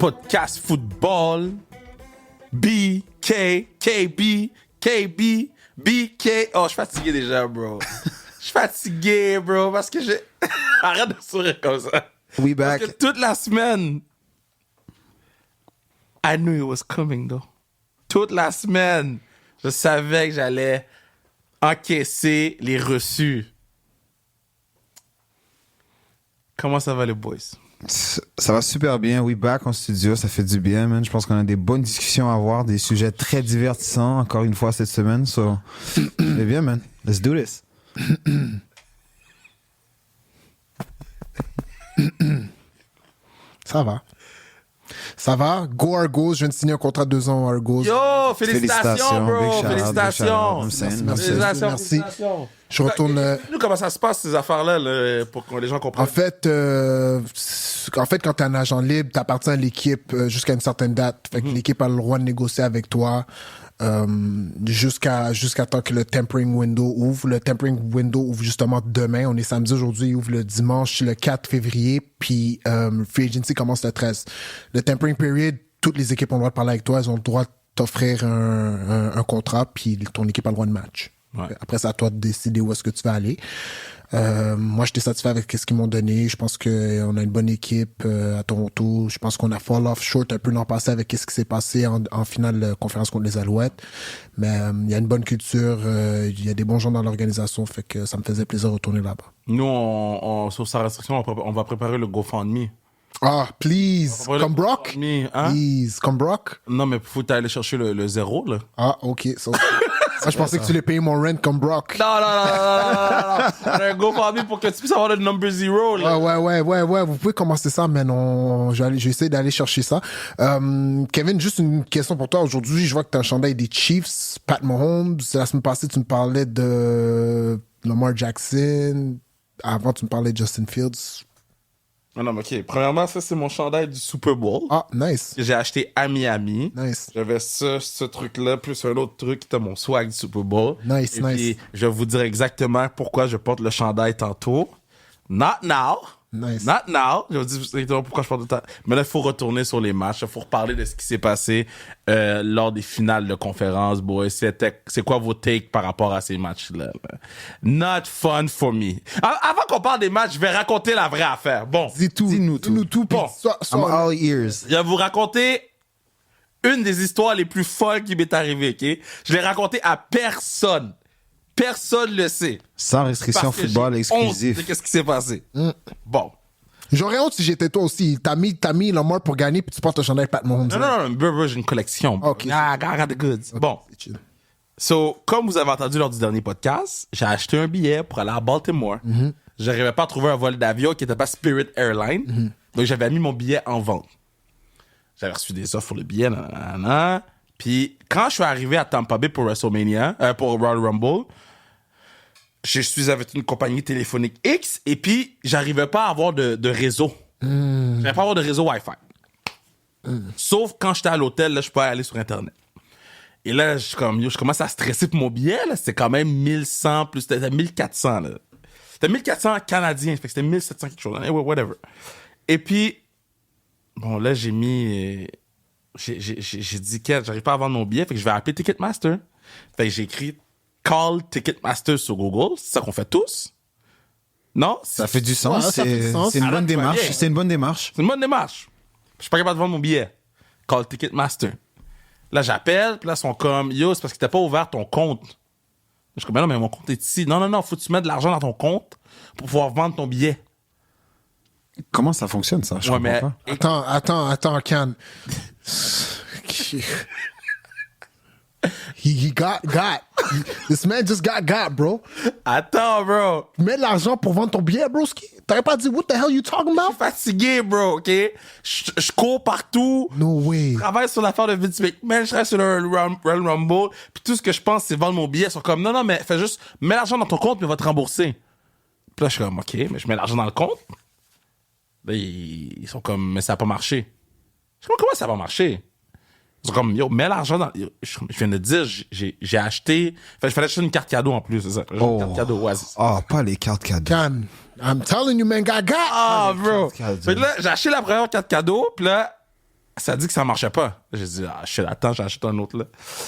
podcast football. BK, KB, KB, BK. Oh, je suis fatigué déjà, bro. Je suis fatigué, bro, parce que j'ai... Arrête de sourire comme ça. We back. Parce que toute la semaine, I knew it was coming, though. Toute la semaine, je savais que j'allais encaisser les reçus. Comment ça va, les boys? Ça va super bien. We back en studio. Ça fait du bien, man. Je pense qu'on a des bonnes discussions à avoir, des sujets très divertissants, encore une fois, cette semaine. So, c'est bien, man. Let's do this. Ça va. Ça va. Go Argos. Je viens de signer un contrat de 2 ans à Argos. Yo, félicitations, bro. Big shout out, Félicitations. big shout out. Félicitations. Merci. Félicitations. Je retourne. Explique-nous comment ça se passe, ces affaires-là, là, pour que les gens comprennent. En fait, quand t'es un agent libre, t'appartiens à l'équipe jusqu'à une certaine date. Fait que l'équipe a le droit de négocier avec toi jusqu'à temps que le tempering window ouvre. Le tempering window ouvre justement demain. On est samedi aujourd'hui, il ouvre le dimanche, le 4 février. Puis Free Agency commence le 13. Le tempering period, toutes les équipes ont le droit de parler avec toi. Elles ont le droit de t'offrir un contrat, puis ton équipe a le droit de match. Ouais. Après, c'est à toi de décider où est-ce que tu vas aller. Moi, j'étais satisfait avec ce qu'ils m'ont donné. Je pense qu'on a une bonne équipe à Toronto. Je pense qu'on a fall off short un peu l'an passé avec ce qui s'est passé en finale de conférence contre les Alouettes. Mais il y a une bonne culture. Il y a des bons gens dans l'organisation. Fait que ça me faisait plaisir de retourner là-bas. Nous, sur sa restriction, on va préparer le GoFundMe. Ah, please. On va Comme préparer le Brock? GoFundMe, hein? Please. Comme Brock? Non, mais faut aller chercher le zéro, là. Ah, OK. Ça, je pensais que tu voulais payer mon rent comme Brock. Non. On a un GoFundMe pour que tu puisses avoir le number zero, là. Ouais. Vous pouvez commencer ça, mais non. Je vais essayer d'aller chercher ça. Kevin, juste une question pour toi. Aujourd'hui, je vois que tu as un chandail des Chiefs, Pat Mahomes. La semaine passée, tu me parlais de Lamar Jackson. Avant, tu me parlais de Justin Fields. Non, mais OK. Premièrement, ça, c'est mon chandail du Super Bowl. Ah, nice. Que j'ai acheté à Miami. Nice. J'avais ce truc-là, plus un autre truc qui était mon swag du Super Bowl. Nice, Et nice. puis, je vais vous dire exactement pourquoi je porte le chandail tantôt. Not now. Nice. Not now. Je vais vous dire exactement pourquoi je porte le temps. Mais là, il faut retourner sur les matchs. Il faut reparler de ce qui s'est passé lors des finales de conférence, boys. C'est quoi vos takes par rapport à ces matchs-là? Not fun for me. Avant qu'on parle des matchs, je vais raconter la vraie affaire. Bon. Dis-nous tout. Bon. I'm all ears. Je vais vous raconter une des histoires les plus folles qui m'est arrivée, OK? Je l'ai racontée à personne. Personne le sait. Sans restriction Parce que football j'ai exclusif. honte de qu'est-ce qui s'est passé. Bon. J'aurais honte si j'étais toi aussi. T'as mis Lamar pour gagner, puis tu portes un chandail Pat Mahomes. Non, bro, j'ai une collection. Bro. Ok. I got the goods. Bon. C'est chill. So, comme vous avez entendu lors du dernier podcast, j'ai acheté un billet pour aller à Baltimore. J'arrivais pas à trouver un vol d'avion qui était pas Spirit Airlines. Donc, j'avais mis mon billet en vente. J'avais reçu des offres pour le billet, nanana. Puis, quand je suis arrivé à Tampa Bay pour WrestleMania, pour Royal Rumble, je suis avec une compagnie téléphonique X et puis j'arrivais pas à avoir de réseau. J'arrivais pas à avoir de réseau Wi-Fi. Sauf quand j'étais à l'hôtel, là, je pouvais aller sur Internet. Et là, je commence à stresser pour mon billet. Là. C'était quand même 1100 plus, c'était 1400. Là. C'était 1400 canadiens, fait que c'était 1700 quelque chose. Anyway, whatever. Et puis, bon, là, j'ai mis... j'ai dit que j'arrive pas à vendre mon billet, fait que je vais appeler Ticketmaster. Fait que j'ai écrit Call Ticketmaster sur Google. C'est ça qu'on fait tous. Non? Ça fait du sens. Ouais, ça fait du sens. C'est une bonne Arrête, tu vas démarche. bien. C'est une bonne démarche. C'est une bonne démarche. Je suis pas capable de vendre mon billet. Call Ticketmaster. Là, j'appelle, puis là, ils sont comme, yo, c'est parce que t'as pas ouvert ton compte. Je suis comme, non, mais mon compte est ici. Non, faut que tu mettes de l'argent dans ton compte pour pouvoir vendre ton billet. Comment ça fonctionne, ça? Je Ouais, comprends mais pas. Attends, Can. He got. This man just got, bro. attends, bro. Mets de l'argent pour vendre ton billet, broski. T'aurais pas dit, what the hell you talking Je about? suis fatigué, bro, OK? Je cours partout. No way. Je travaille sur l'affaire de Vince McMahon, je travaille sur le Royal Rumble, puis tout ce que je pense, c'est vendre mon billet. Ils sont comme, non, mais fais juste, mets l'argent dans ton compte, mais on va te rembourser. Puis là, je suis comme, OK, mais je mets l'argent dans le compte. Là, ils sont comme, mais ça n'a pas marché. Je suis comme, comment ça va marcher? Ils sont comme, yo, mets l'argent dans... Je viens de dire, j'ai acheté... Fait, il fallait acheter une carte cadeau en plus, c'est ça. Une carte cadeau, ouais, c'est ça. Ah, pas les cartes cadeaux. Can, I'm telling you, man, got. Ah, bro! carte cadeau. Fait que là, j'ai acheté la première carte cadeau, puis là, ça dit que ça marchait pas. J'ai dit, shit, attends, j'ai acheté un autre, là.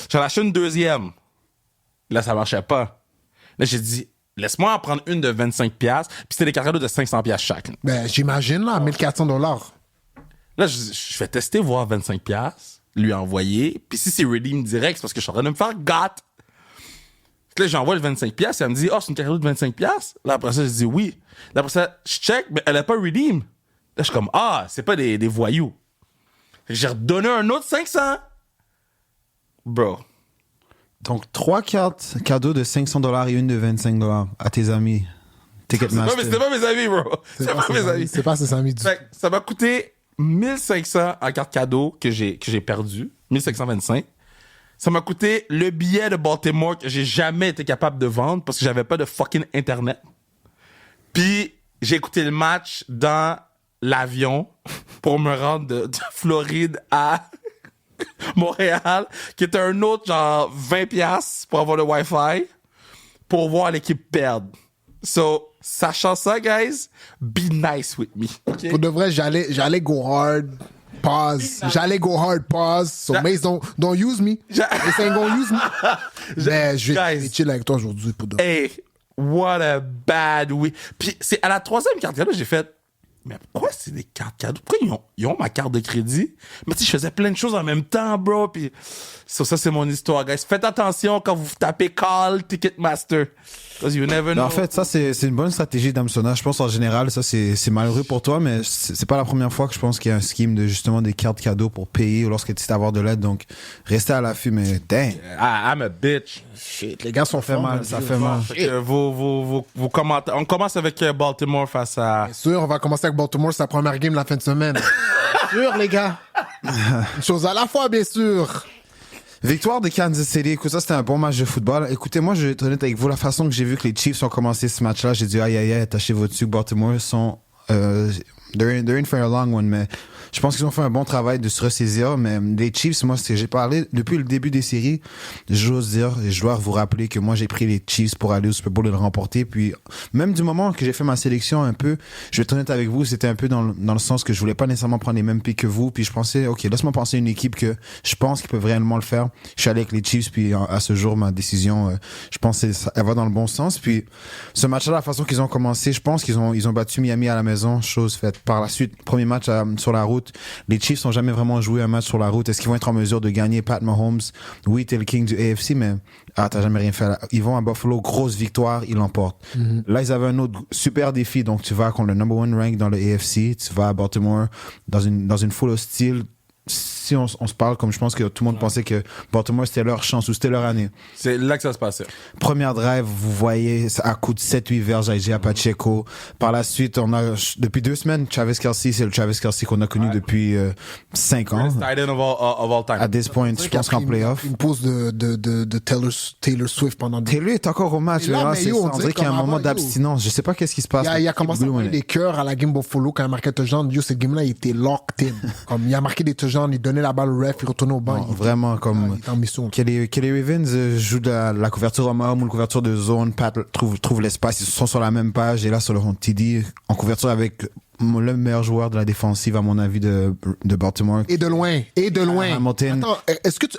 J'en ai acheté une deuxième. Là, ça marchait pas. Là, j'ai dit, laisse-moi en prendre une de 25$, puis c'était des cartes cadeaux de 500$ chaque. Ben, j'imagine, là, $1,400. Là, je vais tester, voir 25$, lui envoyer, puis si c'est redeem direct, c'est parce que je suis en train de me faire gâte. Là, j'envoie le 25$, elle me dit, c'est une carte cadeau de 25$. Là, après ça, je dis oui. Là, après ça, je check, mais elle a pas redeem. Là, je suis comme, c'est pas des voyous. Fait que j'ai redonné un autre 500. Bro. Donc, 3 cartes cadeaux de $500 et une de $25 à tes amis. Ticketmaster. C'était pas mes amis, bro. C'est pas mes amis. C'est pas ses amis du tout. Fait que ça m'a coûté 1500 en carte cadeau que j'ai perdu. 1525. Ça m'a coûté le billet de Baltimore que j'ai jamais été capable de vendre parce que j'avais pas de fucking Internet. Puis, j'ai écouté le match dans l'avion pour me rendre de Floride à Montréal, qui était un autre genre 20$ pour avoir le Wi-Fi pour voir l'équipe perdre. So, sachant ça, guys, be nice with me. Okay? Pour de vrai, j'allais go hard, pause. J'allais go hard, pause. So, Mace, don't use me. Mace ain't gonna use me. Mais je vais chill avec toi aujourd'hui pour de vrai. Hey, what a bad week. Puis, c'est à la 3e carte cadeau, j'ai fait, mais pourquoi c'est des cartes cadeaux? Pourquoi ils ont ma carte de crédit? Mais tu sais, je faisais plein de choses en même temps, bro. Puis, ça, c'est mon histoire, guys. Faites attention quand vous tapez Call Ticketmaster. Because you never know. En fait, ça, c'est une bonne stratégie d'Amsona. Je pense, en général, ça, c'est malheureux pour toi, mais c'est pas la première fois que je pense qu'il y a un scheme de, justement, des cartes cadeaux pour payer lorsque tu sais avoir de l'aide. Donc, restez à l'affût, mais dang. I'm a bitch. Shit, les gars sont Ça fait mal, ça fait mal. Fait que vos commentaires. On commence avec Baltimore face à... Bien sûr, on va commencer avec Baltimore, sa première game la fin de semaine. Bien sûr, les gars. Une chose à la fois, bien sûr. Victoire de Kansas City. Écoute, ça, c'était un bon match de football. Écoutez, moi, je vais être honnête avec vous. La façon que j'ai vu que les Chiefs ont commencé ce match-là, j'ai dit, aïe, aïe, aïe, attachez votre dessus. Baltimore sont, they're in for a long one, mais je pense qu'ils ont fait un bon travail de se ressaisir. Mais les Chiefs, moi, j'ai parlé depuis le début des séries. J'ose dire, et je dois vous rappeler que moi, j'ai pris les Chiefs pour aller au Super Bowl et le remporter. Puis, même du moment que j'ai fait ma sélection un peu, je vais être honnête avec vous, c'était un peu dans le sens que je voulais pas nécessairement prendre les mêmes picks que vous. Puis, je pensais, OK, laisse-moi penser à une équipe que je pense qu'ils peuvent réellement le faire. Je suis allé avec les Chiefs, puis à ce jour, ma décision, je pense elle va dans le bon sens. Puis, ce match-là, la façon qu'ils ont commencé, je pense qu'ils ont battu Miami à la maison, chose faite. Par la suite, premier match sur la route. Les Chiefs n'ont jamais vraiment joué un match sur la route. Est-ce qu'ils vont être en mesure de gagner? Pat Mahomes, oui, t'es le king du AFC, mais t'as jamais rien fait. Ils vont à Buffalo, grosse victoire, ils l'emportent. Là, ils avaient un autre super défi. Donc, tu vas contre le number 1 rank dans le AFC. Tu vas à Baltimore dans une foule hostile. Si on se parle, comme je pense que tout le monde pensait que Baltimore, c'était leur chance ou c'était leur année. C'est là que ça se passait. Première drive, vous voyez, à coup de 7-8 verges à Pacheco. Par la suite, on a, depuis 2 semaines, Travis Kelce, c'est le Travis Kelce qu'on a connu depuis 5 ans. Tight end of all time. À this point, je pense qu'en playoff. Une pause de Taylor Swift pendant deux. Taylor est encore au match. Là, Là, mais yo, on dirait qu'il y a un moment d'abstinence. Je sais pas qu'est-ce qui se passe. Il a commencé à marquer des cœurs à la game Buffalo quand il a marqué touchdown. Yo, cette game-là, il était locked in. Comme il a marqué des touchdowns, il donnait la balle au ref, il retournait au banc. Non, vraiment, comme. Il était en mission. Que les Ravens jouent de la couverture homme ou la couverture de zone. Pat trouve l'espace. Ils sont sur la même page. Et là, sur le TD, en couverture avec le meilleur joueur de la défensive, à mon avis, de Baltimore. Et de loin. Hamilton. Attends, est-ce que tu...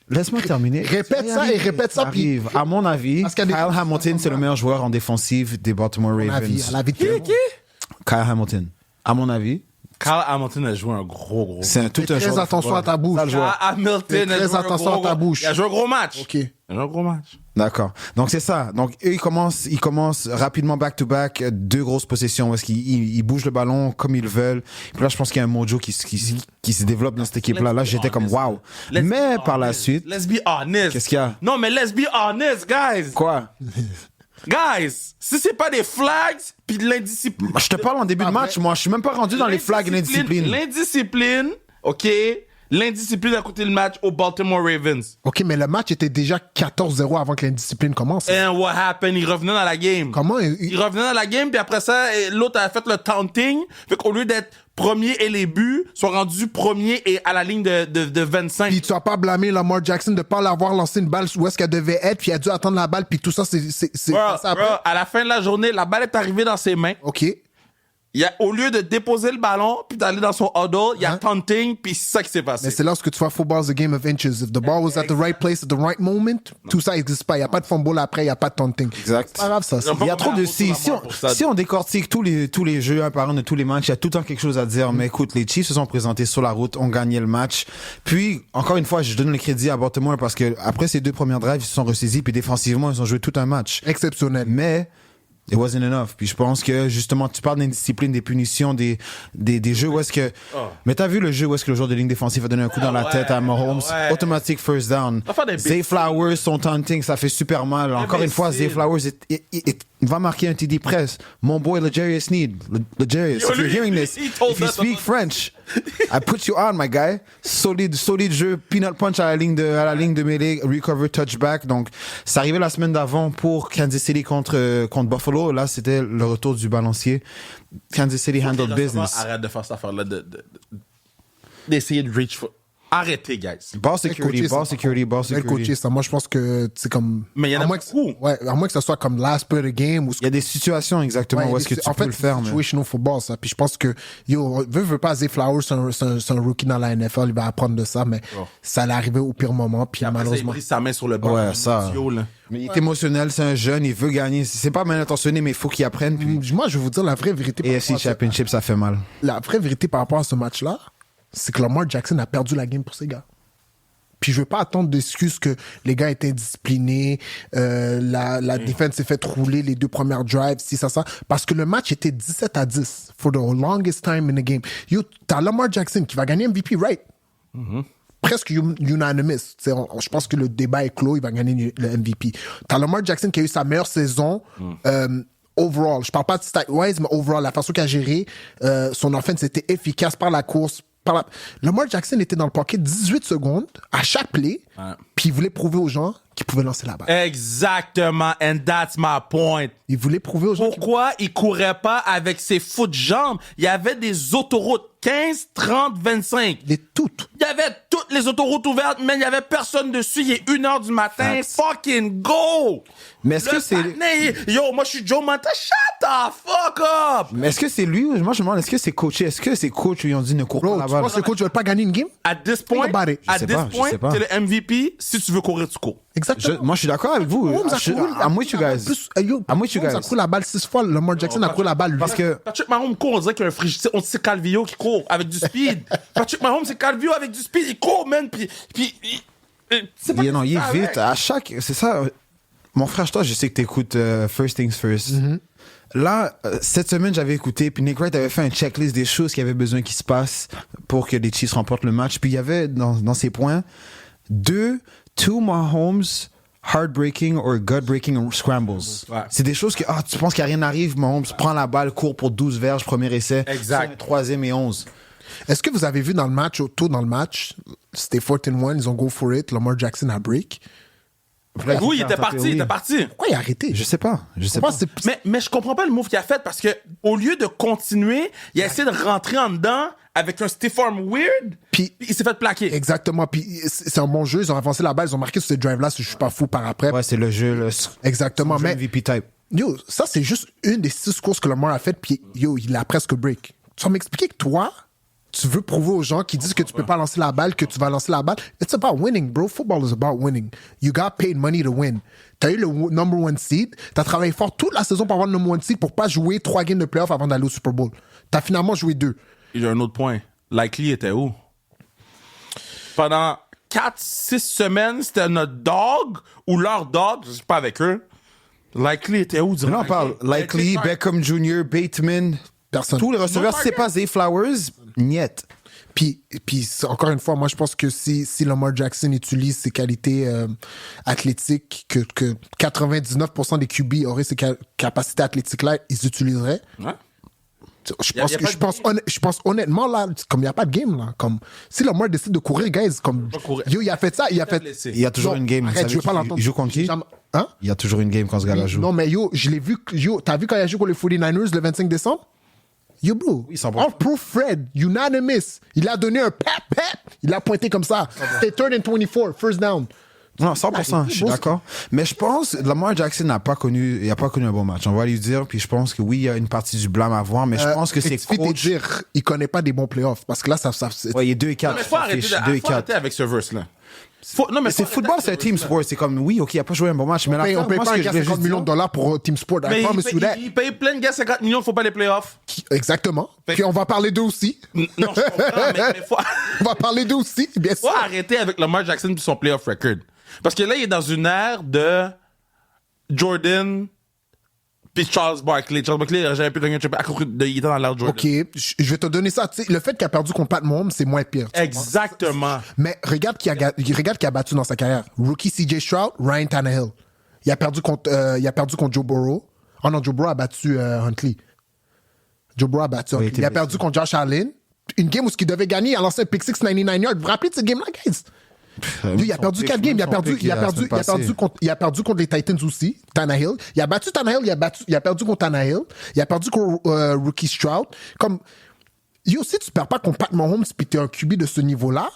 Laisse-moi terminer. Répète ça et répète ça. Puis, à mon avis, Kyle Hamilton, c'est le meilleur joueur en défensive des Baltimore Ravens. À la vie de Qui? Kyle Hamilton. À mon avis. Kyle Hamilton a joué un gros C'est tout un Très joueur. attention à ta bouche. Kyle Hamilton a Très joué un attention gros, à ta bouche. Il a joué un gros match. OK. Il a joué un gros match. D'accord. Donc, c'est ça. Donc, eux, ils commencent rapidement back-to-back, 2 grosses possessions, parce qu'ils bougent le ballon comme ils veulent. Puis là, je pense qu'il y a un mojo qui se développe dans cette équipe-là. Là, j'étais comme, wow. Mais par la suite. Let's be honest. Qu'est-ce qu'il y a? Non, mais let's be honest, guys. Quoi? Guys, si c'est pas des flags puis de l'indiscipline. Je te parle en début de match, moi. Je suis même pas rendu dans les flags et l'indiscipline. L'indiscipline, OK? L'indiscipline a coûté le match aux Baltimore Ravens. OK, mais le match était déjà 14-0 avant que l'indiscipline commence. And what happened? Il revenait dans la game. Comment? Il revenait dans la game, puis après ça, l'autre a fait le taunting. Fait qu'au lieu d'être premier et les buts, sont rendus premier et à la ligne de 25. Puis tu vas pas blâmer Lamar Jackson de pas l'avoir lancé une balle où est-ce qu'elle devait être, puis il a dû attendre la balle, puis tout ça, c'est Bro, passé après. à la fin de la journée, la balle est arrivée dans ses mains. OK. Au lieu de déposer le ballon, puis d'aller dans son huddle, il y a taunting, puis c'est ça qui s'est passé. Mais c'est lorsque tu vois football, a game of inches. If the ball was at the right place at the right moment, tout ça n'existe pas. Il n'y a pas de fumble après, il n'y a pas de taunting. Exact. C'est pas grave, ça. Il y a trop de si on décortique tous les jeux un par un de tous les matchs, il y a tout le temps quelque chose à dire. Mais écoute, les Chiefs se sont présentés sur la route, ont gagné le match. Puis, encore une fois, je donne le crédit à Baltimore parce que après ces 2 premières drives, ils se sont ressaisis, puis défensivement, ils ont joué tout un match. Exceptionnel. Mais it wasn't enough. Puis je pense que justement, tu parles d'indiscipline, des punitions, des jeux où est-ce que. Mais t'as vu le jeu où est-ce que le joueur de ligne défensive a donné un coup dans la tête à Mahomes, automatic first down. Zay Flowers, son taunting, ça fait super mal. Encore une fois, Zay Flowers, il va marquer un TD press. Mon boy L'Jarius Sneed, L'Jarius, if you're hearing this, if you speak French, I put you on, my guy. Solide jeu, peanut punch à la ligne de mêlée, recover touchback. Donc, ça arrivait la semaine d'avant pour Kansas City contre Buffalo. Là, c'était le retour du balancier. Kansas City handled business. Arrête de faire cette affaire-là, d'essayer de reach for... Arrêtez, guys. Ball security. Coacher, ça. Moi, je pense que c'est comme. Mais il y en a beaucoup. Ouais, à moins que ce soit comme last play of the game. Ou... Il y a des situations exactement où est-ce que tu peux le faire. En fait, situational football, ça. Puis je pense que, veut pas, Zay Flowers, c'est un rookie dans la NFL, il va apprendre de ça, mais ça allait arriver au pire moment. Puis malheureusement. Il a pris sa main sur le banc. Ouais, ça. Mais il est émotionnel, c'est un jeune, il veut gagner. C'est pas mal intentionné, mais il faut qu'il apprenne. Puis... Moi, je vais vous dire la vraie vérité. AFC Championship, ça fait mal. La vraie vérité par rapport à ce match-là, c'est que Lamar Jackson a perdu la game pour ces gars. Puis je veux pas attendre d'excuses que les gars étaient indisciplinés, la défense s'est fait rouler les 2 premières drives, ça. Parce que le match était 17-10 for the longest time in the game. T'as Lamar Jackson qui va gagner MVP, right? Presque unanimous. Je pense que le débat est clos, il va gagner le MVP. T'as Lamar Jackson qui a eu sa meilleure saison overall. Je parle pas de stat-wise, mais overall, la façon qu'il a géré son offense était efficace par la course. Lamar Jackson était dans le pocket 18 secondes à chaque play, puis il voulait prouver aux gens qu'il pouvait lancer la balle. Exactement, and that's my point. Il voulait prouver aux gens. Pourquoi il courait pas avec ses foot jambes? Il y avait des autoroutes 15, 30, 25. Il y avait toutes les autoroutes ouvertes, mais il n'y avait personne dessus. Il est 1h du matin. Fucking go! Mais est-ce que c'est... Yo, moi, je suis Joe Montana. Shut the fuck up! Mais est-ce que c'est lui ou moi, je me demande, est-ce que c'est coaché? Est-ce que c'est coach où ils ont dit ne cours pas la balle? Tu penses que le coach ne veut pas gagner une game? À this point, t'es le MVP. Si tu veux courir, tu cours. Exactement. Moi, je suis d'accord avec vous. I'm with you guys. I'm with you guys. Il a couru la balle 6 fois. Lamar Jackson a couru la balle 8. Parce que... Patrick Mahomes court, on dirait qu'il y a un frigidaire. On sait Calvillo qui court avec du speed. Patrick Mahomes, c'est Calvillo avec du speed. Il court, man. Puis c'est pas il est vite. À chaque... C'est ça. Mon frère, toi, je sais que t'écoutes First Things First. Là, cette semaine, j'avais écouté, puis Nick Wright avait fait un checklist des choses qu'il y avait besoin qu'il se passe pour que les Chiefs remportent le match. Puis il y avait dans ses points 2 Mahomes heartbreaking or gut-breaking scrambles. Ouais. C'est des choses que tu penses qu'il n'y a rien n'arrive, Mahomes prend la balle, court pour 12 verges, premier essai. Exact. 3e et 11. Est-ce que vous avez vu dans le match, tôt dans le match, c'était 4-1, ils ont go for it, Lamar Jackson a break. Oui, il était parti. Pourquoi il a arrêté? Je sais pas. Mais je comprends pas le move qu'il a fait parce que au lieu de continuer, il a essayé de rentrer en dedans avec un stiff arm weird, puis il s'est fait plaquer. Exactement. Puis c'est un bon jeu, ils ont avancé la balle, ils ont marqué sur ces drives-là, si je suis pas fou par après. Ouais, c'est le jeu. Exactement. Mais MVP type. Yo, ça c'est juste une des 6 courses que Lamar a faites, puis yo, il a presque break. Tu vas m'expliquer que toi, tu veux prouver aux gens qui disent que tu peux pas lancer la balle, que tu vas lancer la balle. It's about winning, bro. Football is about winning. You got paid money to win. T'as eu le number 1 seed. T'as travaillé fort toute la saison pour avoir le number 1 seed pour pas jouer 3 games de playoff avant d'aller au Super Bowl. T'as finalement joué 2. Il y a un autre point. Likely était où? Pendant 4-6 semaines, c'était notre dog ou leur dog, je sais pas avec eux. Likely était où? Là, on parle Likely, Beckham Jr., Bateman... Personne. Tous les receveurs, c'est pas Zay Flowers, niet. Puis encore une fois, moi je pense que si Lamar Jackson utilise ses qualités athlétiques, que 99% des QB auraient ces capacités athlétiques-là, ils utiliseraient. Ouais. Je pense honnêtement, là, comme il n'y a pas de game, là, comme si Lamar décide de courir, guys, comme yo, il a fait ça, il y a toujours une game. Arrête, je veux pas l'entendre. Il joue contre qui? Hein? Il y a toujours une game quand ce gars-là joue. Non, mais yo, je l'ai vu, t'as vu quand il a joué contre les 49ers le 25 décembre? Yo, bro, all-proof Fred, unanimous. Il a donné un pep. Il a pointé comme ça. C'était 3rd and 24, first down. Non, 100%, je suis d'accord. Mais je pense, Lamar Jackson il a pas connu un bon match. On va lui dire, puis je pense que oui, il y a une partie du blâme à voir, mais je pense que c'est coach. dire, il connaît pas des bons playoffs, parce que là, ça Ouais, il est 2-4. Mais faut arrêter avec ce verse-là. Non, mais C'est football, c'est un team sport. C'est comme, oui, OK, il a pas joué un bon match, mais on paye pas un gars 50 millions de dollars pour Team Sport. Mais il paye plein de gars 50 millions, faut pas les playoffs. Exactement. Puis on va parler d'eux aussi. Non, je comprends, mais faut... On va parler d'eux aussi, bien sûr. Faut arrêter avec Lamar Jackson puis son playoff record. Parce que là, il est dans une ère de Jordan puis Charles Barkley. Charles Barkley, j'avais pu gagner un championnat à cause de il était dans l'ère Jordan. OK, je vais te donner ça. Tu sais, le fait qu'il a perdu contre Pat Mahomes, c'est moins pire. Exactement. Mais regarde qui a battu dans sa carrière. Rookie CJ Stroud, Ryan Tannehill. Il a perdu contre Joe Burrow. Oh non, Joe Burrow a battu Huntley. Joe Burrow a battu Huntley. Il a perdu contre Josh Allen. Une game où ce qu'il devait gagner, il a lancé un pick 6 99 yards. Vous vous rappelez de cette game-là, guys? Il a perdu 4 games. Il a perdu contre les Titans aussi, Tannehill. Il a battu Tannehill, il a perdu contre Tannehill. Il a perdu contre Rookie Stroud. Comme, si tu perds pas contre Pat Mahomes puis t'es un QB de ce niveau-là.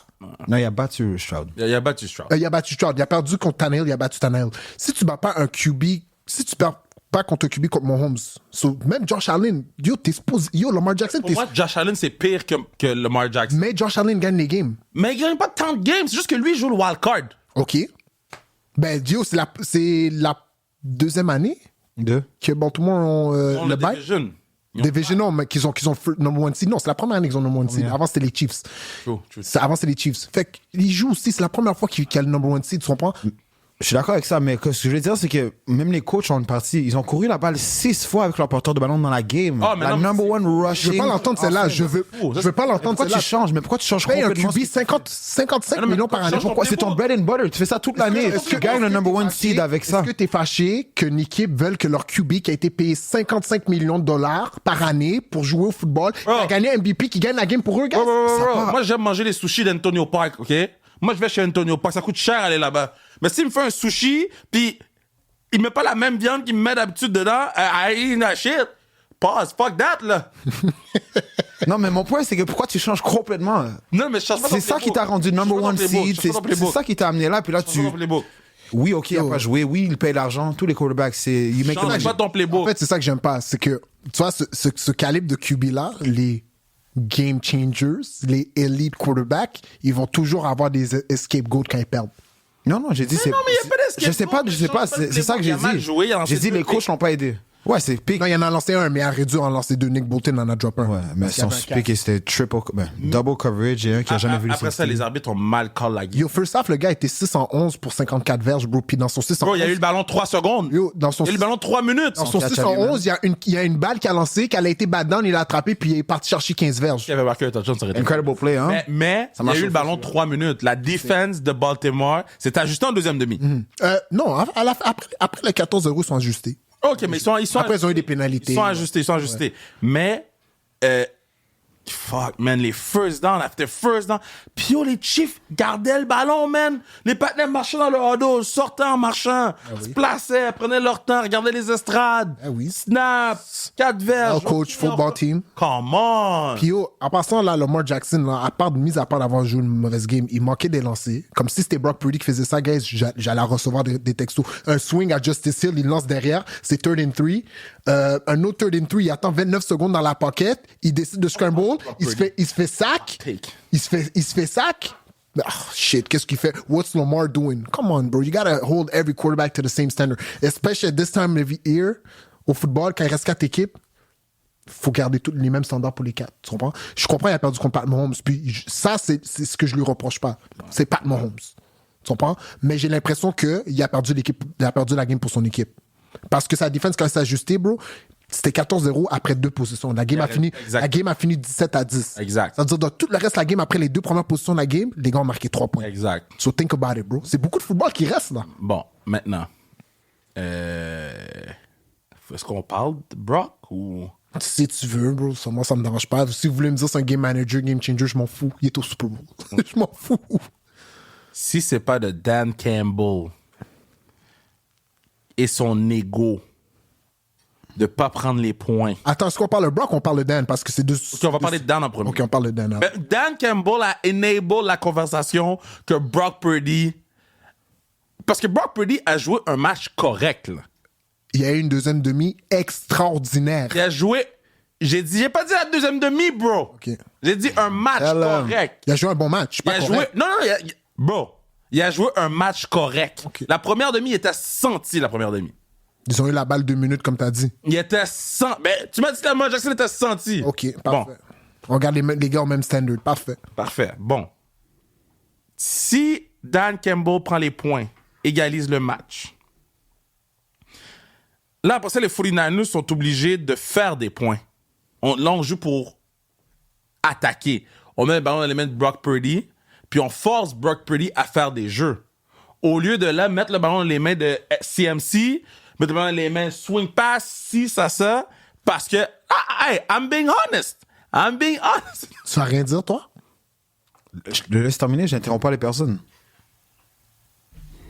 Non, il a battu Stroud. Il a battu Stroud. Il a battu Stroud. Il a perdu contre Tannehill, il a battu Tannehill. Si tu bats pas un QB, si tu perds pas contre un QB contre Mahomes, même Josh Allen, Lamar Jackson, Pour moi, Josh Allen, c'est pire que Lamar Jackson. Mais Josh Allen gagne les games. Mais il gagne pas tant de games, c'est juste que lui, il joue le wild card. OK. Ben, c'est la deuxième année que Baltimore ont le bail. Division, non, mais qu'ils ont number one seed. Non, c'est la première année qu'ils ont number one seed. Avant, c'était les Chiefs. Avant, c'était les Chiefs. Fait qu'ils jouent aussi, c'est la première fois qu'il y a le number one seed, tu comprends? Je suis d'accord avec ça, mais ce que je veux dire, c'est que même les coachs ont une partie. Ils ont couru la balle 6 fois avec leur porteur de ballon dans la game. La number one rushing. Je veux pas l'entendre celle-là. Je veux pas l'entendre celle-là. Pourquoi tu changes? Mais pourquoi tu changes complètement? Un QB 55 millions par année. Pourquoi? C'est ton bread and butter. Tu fais ça toute l'année. Tu gagnes le number one seed avec ça. Est-ce que t'es fâché qu'une équipe veuille que leur QB qui a été payé 55 millions de dollars par année pour jouer au football, qui a gagné un MVP, qui gagne la game pour eux, gars? Moi, j'aime manger les sushis d'Antonio Park, OK? Moi, je vais chez Antonio Park. Ça coûte cher aller là-bas. Mais s'il me fait un sushi, puis il met pas la même viande qu'il me met d'habitude dedans, I eat shit. Pause, fuck that, là. Non, mais mon point, c'est que pourquoi tu changes complètement? Non, mais je change pas. C'est ça qui t'a rendu number one seed. C'est ça qui t'a amené là, puis là, tu... Oui, OK, il a pas joué. Oui, il paye l'argent. Tous les quarterbacks, c'est... Change pas ton playbook. En fait, c'est ça que j'aime pas. C'est que, tu vois, ce calibre de QB-là, les game changers, les elite quarterbacks, ils vont toujours avoir des scapegoats quand ils perdent. Non, j'ai dit, c'est. Non, mais il n'y a pas d'escape. Je sais pas, c'est ça que j'ai dit. J'ai dit, les coachs l'ont pas aidé. Ouais, c'est pick. Non, il en a lancé un, mais il a réduit en lancer deux. Nick Bolton en a drop un. Ouais, mais son pick, c'était double coverage et un qui a jamais vu le Après ça, les arbitres ont mal call la game. Yo, first half, le gars était 6 en 11 pour 54 verges, bro. Puis dans son 6 en 11. Bro, il y a eu le ballon 3 secondes. Yo, il y a eu le ballon 3 minutes. Dans son 6 en 11, il y a une balle qui a lancé, qu'elle a été bad down, il l'a attrapé, puis il est parti chercher 15 verges. Il avait marqué un touchdown, ça aurait été. Incredible play, hein. Mais il y a eu le ballon 3 minutes. La defense de Baltimore s'est ajustée en deuxième demi. Non, après le 14-0, ils sont ajustés. OK, mais ils sont après, ils ont eu des pénalités. Ils sont ajustés. Ouais. Mais, fuck, man, les first down after first down. Puis yo, les Chiefs gardaient le ballon, man. Les partenaires marchaient dans le huddle, sortaient en marchant, se plaçaient, prenaient leur temps, regardaient les estrades. Snap, 4 verges. Coach, football team. Come on. Puis yo, en passant là, Lamar Jackson, là, mis à part d'avoir joué une mauvaise game, il manquait des lancers. Comme si c'était Brock Purdy qui faisait ça, guys, j'allais recevoir des textos. Un swing à Justice Hill, il lance derrière, c'est 3rd and 3. Un autre 3rd and 3, il attend 29 secondes dans la pocket, il décide de scramble, il se fait sac. Il se fait sac. Oh, shit, qu'est-ce qu'il fait? What's Lamar doing? Come on, bro. You gotta hold every quarterback to the same standard. Especially at this time of year, au football, quand il reste 4 équipes, faut garder tous les mêmes standards pour les 4. Tu comprends? Je comprends, il a perdu contre Pat Mahomes. Puis ça, c'est ce que je lui reproche pas. C'est Pat Mahomes. Tu comprends? Mais j'ai l'impression qu'il a perdu la game pour son équipe. Parce que sa défense, quand elle s'est ajustée, bro, c'était 14-0 après 2 positions. La game a fini 17-10. Exact. Ça veut dire dans tout le reste de la game, après les 2 premières positions de la game, les gars ont marqué 3 points. Exact. So think about it, bro. C'est beaucoup de football qui reste, là. Bon, maintenant. Est-ce qu'on parle de Brock ou... Si tu veux, bro, moi, ça me dérange pas. Si vous voulez me dire c'est un game manager, game changer, je m'en fous. Il est au Super Bowl. Je m'en fous. Si c'est pas de Dan Campbell et son ego de pas prendre les points. Attends, est-ce qu'on parle de Brock ou on parle de Dan? Parce que c'est deux... OK, on va parler de Dan en premier. OK, on parle de Dan. Ben, Dan Campbell a enable la conversation que Brock Purdy Parce que Brock Purdy a joué un match correct, là. Il y a eu une deuxième demi extraordinaire. Il a joué... J'ai pas dit la deuxième demi, bro. Ok. J'ai dit un match correct. Il a joué un bon match. Il a joué... Non, bro. Il a joué un match correct. Ok. La première demi, il était senti, la première demi. Ils ont eu la balle 2 minutes, comme t'as dit. Il était senti... Ben, tu m'as dit que Lamar Jackson était senti. OK, Bon. parfait. On regarde les gars au même standard. Parfait. Parfait. Bon. Si Dan Campbell prend les points, égalise le match, là, après ça, les 49ers sont obligés de faire des points. Là, on joue pour attaquer. On met le ballon dans les mains de Brock Purdy, puis on force Brock Purdy à faire des jeux. Au lieu de là, mettre le ballon dans les mains de CMC, mettre le ballon dans les mains swing pass, ça, parce que, hey, I'm being honest. Tu vas rien dire, toi? Je le laisse terminer, j'interromps pas les personnes.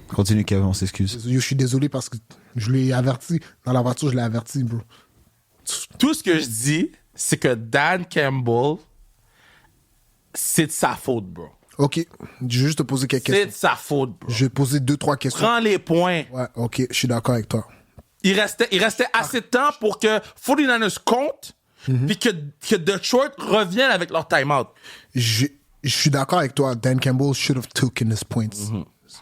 Continue, Kevin, on s'excuse. Je suis désolé parce que je l'ai averti. Dans la voiture, je l'ai averti, bro. Tout ce que je dis, c'est que Dan Campbell, c'est de sa faute, bro. OK. Je vais juste te poser quelques C'est questions. de sa faute, bro. Je vais poser 2-3 questions. Prends les points. Ouais, OK. Je suis d'accord avec toi. Il restait assez de temps pour que 49ers compte, puis que Detroit revienne avec leur timeout. Je suis d'accord avec toi. Dan Campbell should have taken his points.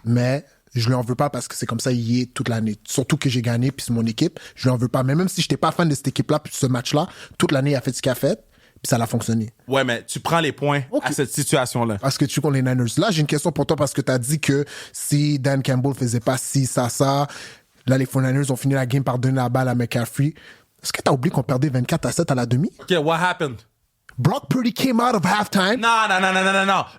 Mais je lui en veux pas parce que c'est comme ça il est toute l'année. Surtout que j'ai gagné, puis c'est mon équipe. Je lui en veux pas. Mais même si je n'étais pas fan de cette équipe-là, puis ce match-là, toute l'année, il a fait ce qu'il a fait, puis ça a fonctionné. Ouais, mais tu prends les points Ok. à cette situation-là. Parce que tu connais les Niners. Là, j'ai une question pour toi parce que tu as dit que si Dan Campbell faisait pas ci, ça, là, les 49ers ont fini la game par donner la balle à McCaffrey. Est-ce que tu as oublié qu'on perdait 24-7 à la demi? OK, what happened? Brock Purdy came out of halftime. Non.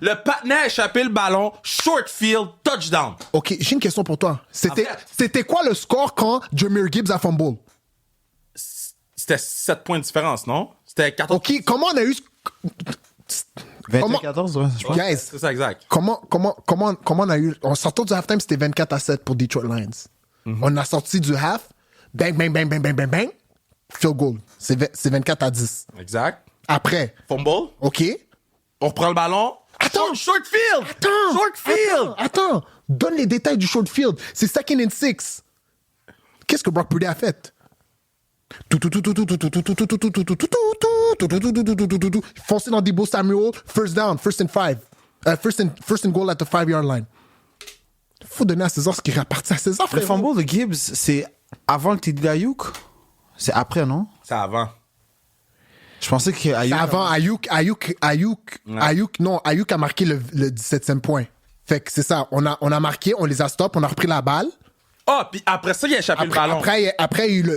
Le patinet a échappé le ballon, short field, touchdown. OK, j'ai une question pour toi. C'était quoi le score quand Jahmyr Gibbs a fumble? C'était 7 points de différence, non? C'était 14. OK, comment on a eu... 21-14, ouais, je pense. Guys, C'est ça, exact. comment on a eu... En sortant du halftime, c'était 24-7 pour Detroit Lions. On a sorti du half, bang, field goal. C'est 24-10. Exact. Après, Fumble. OK. On reprend le ballon. Attends. Short field. Short field. Attends. Donne les détails du short field. C'est 2nd and 6. Qu'est-ce que Brock Purdy a fait? Foncer dans Deebo Samuel. First down. First and 5. First and goal at the 5-yard line. Faut donner à César ce qui rappartient à César, Le frérot. fumble de Gibbs, c'est avant le TD d'Ayuk? C'est après, non? C'est avant. Je pensais que Ayuk... Avant, Ayuk a marqué le 17e point. Fait que c'est ça. On a marqué, on les a stop, on a repris la balle. Ah, puis après ça, il a échappé le ballon. Après, il y a eu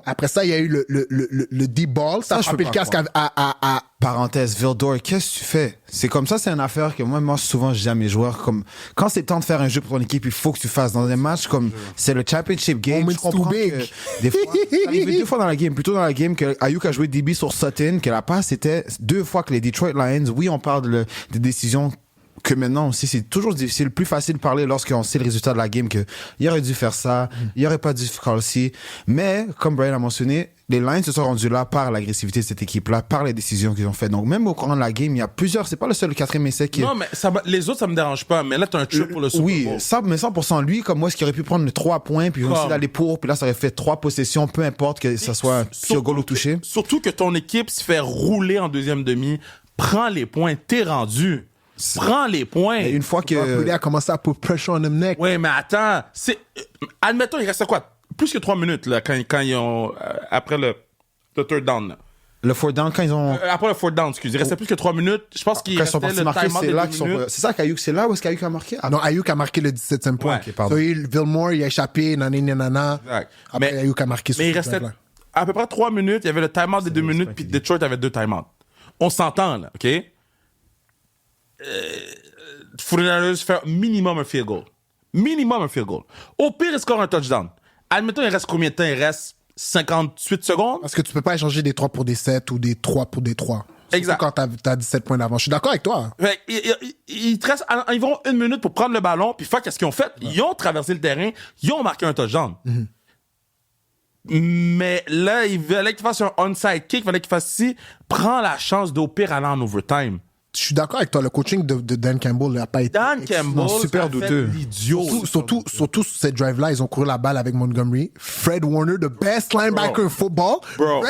après ça, il y a eu le deep ball. Ça a je frappé peux le pas casque à Parenthèse, Vildor, qu'est-ce que tu fais? C'est comme ça, c'est une affaire que moi souvent, je dis à mes joueurs, comme, quand c'est le temps de faire un jeu pour ton équipe, il faut que tu fasses dans un match comme, c'est le championship game. Moments Je comprends too big. que des fois, c'est arrivé 2 fois dans la game, plutôt dans la game que Ayuk a joué DB sur Sutton, que la passe était 2 fois que les Detroit Lions. Oui, on parle des décisions que maintenant aussi, c'est toujours difficile, plus facile de parler lorsqu'on sait le résultat de la game que il aurait dû faire ça, il aurait pas dû faire ci. Mais, comme Brian a mentionné, les Lions se sont rendus là par l'agressivité de cette équipe-là, par les décisions qu'ils ont faites. Donc, même au courant de la game, il y a plusieurs, c'est pas le seul 4e essai qui est... Non, mais les autres, ça me dérange pas. Mais là, t'as un trip pour le Super Oui, Bowl. ça, mais 100%, lui, comme moi, est-ce qu'il aurait pu prendre 3 points, puis aussi d'aller pour, puis là, ça aurait fait 3 possessions, peu importe que ça soit un field goal ou touché. Surtout que ton équipe se fait rouler en deuxième demi. Prends les points, t'es rendu. Prends les points. Et une fois Brock Purdy que... a commencé à put pressure on him neck. Ouais, mais attends. Admettons, il restait quoi? Plus que 3 minutes, là, quand ils ont. Après le third down, là. Le fourth down, quand ils ont... Après le fourth down, excusez. Il restait plus que 3 minutes. Je pense qu'il Quand ils sont restait partis le marquer, timeout c'est des là 2 qu'ils sont... minutes. C'est ça qu'Ayuk, c'est là où est-ce qu'Ayuk a marqué? Ah, Non, Ayuk a marqué le 17e point. Ouais. Ok, pardon. So, Villemore, il a échappé, nanana. Exact. Après, Ayuk a marqué sur Mais il ce restait drive-là. à peu près 3 minutes. Il y avait le timeout des 2 minutes, puis Detroit avait 2 timeouts. On s'entend, là, OK? 49ers fait minimum un field goal. Minimum un field goal. Au pire, il score un touchdown. Admettons, il reste combien de temps? Il reste 58 secondes? Parce que tu peux pas échanger des 3 pour des 7 ou des 3 pour des 3. Surtout Exact. quand t'as 17 points d'avance. Je suis d'accord avec toi. Fait, il te reste environ 1 minute pour prendre le ballon, puis faire qu'est-ce qu'ils ont fait? Ils ont traversé le terrain, ils ont marqué un touchdown. Mais là, il fallait qu'il fasse un onside kick, il fallait qu'il fasse ci. Prends la chance d'au pire aller en overtime. Je suis d'accord avec toi, le coaching de Dan Campbell n'a pas été... Dan Campbell, super a fait douteux. l'idiot. Surtout sur cette drive-là, ils ont couru la balle avec Montgomery. Fred Warner, the best linebacker in football. Bro.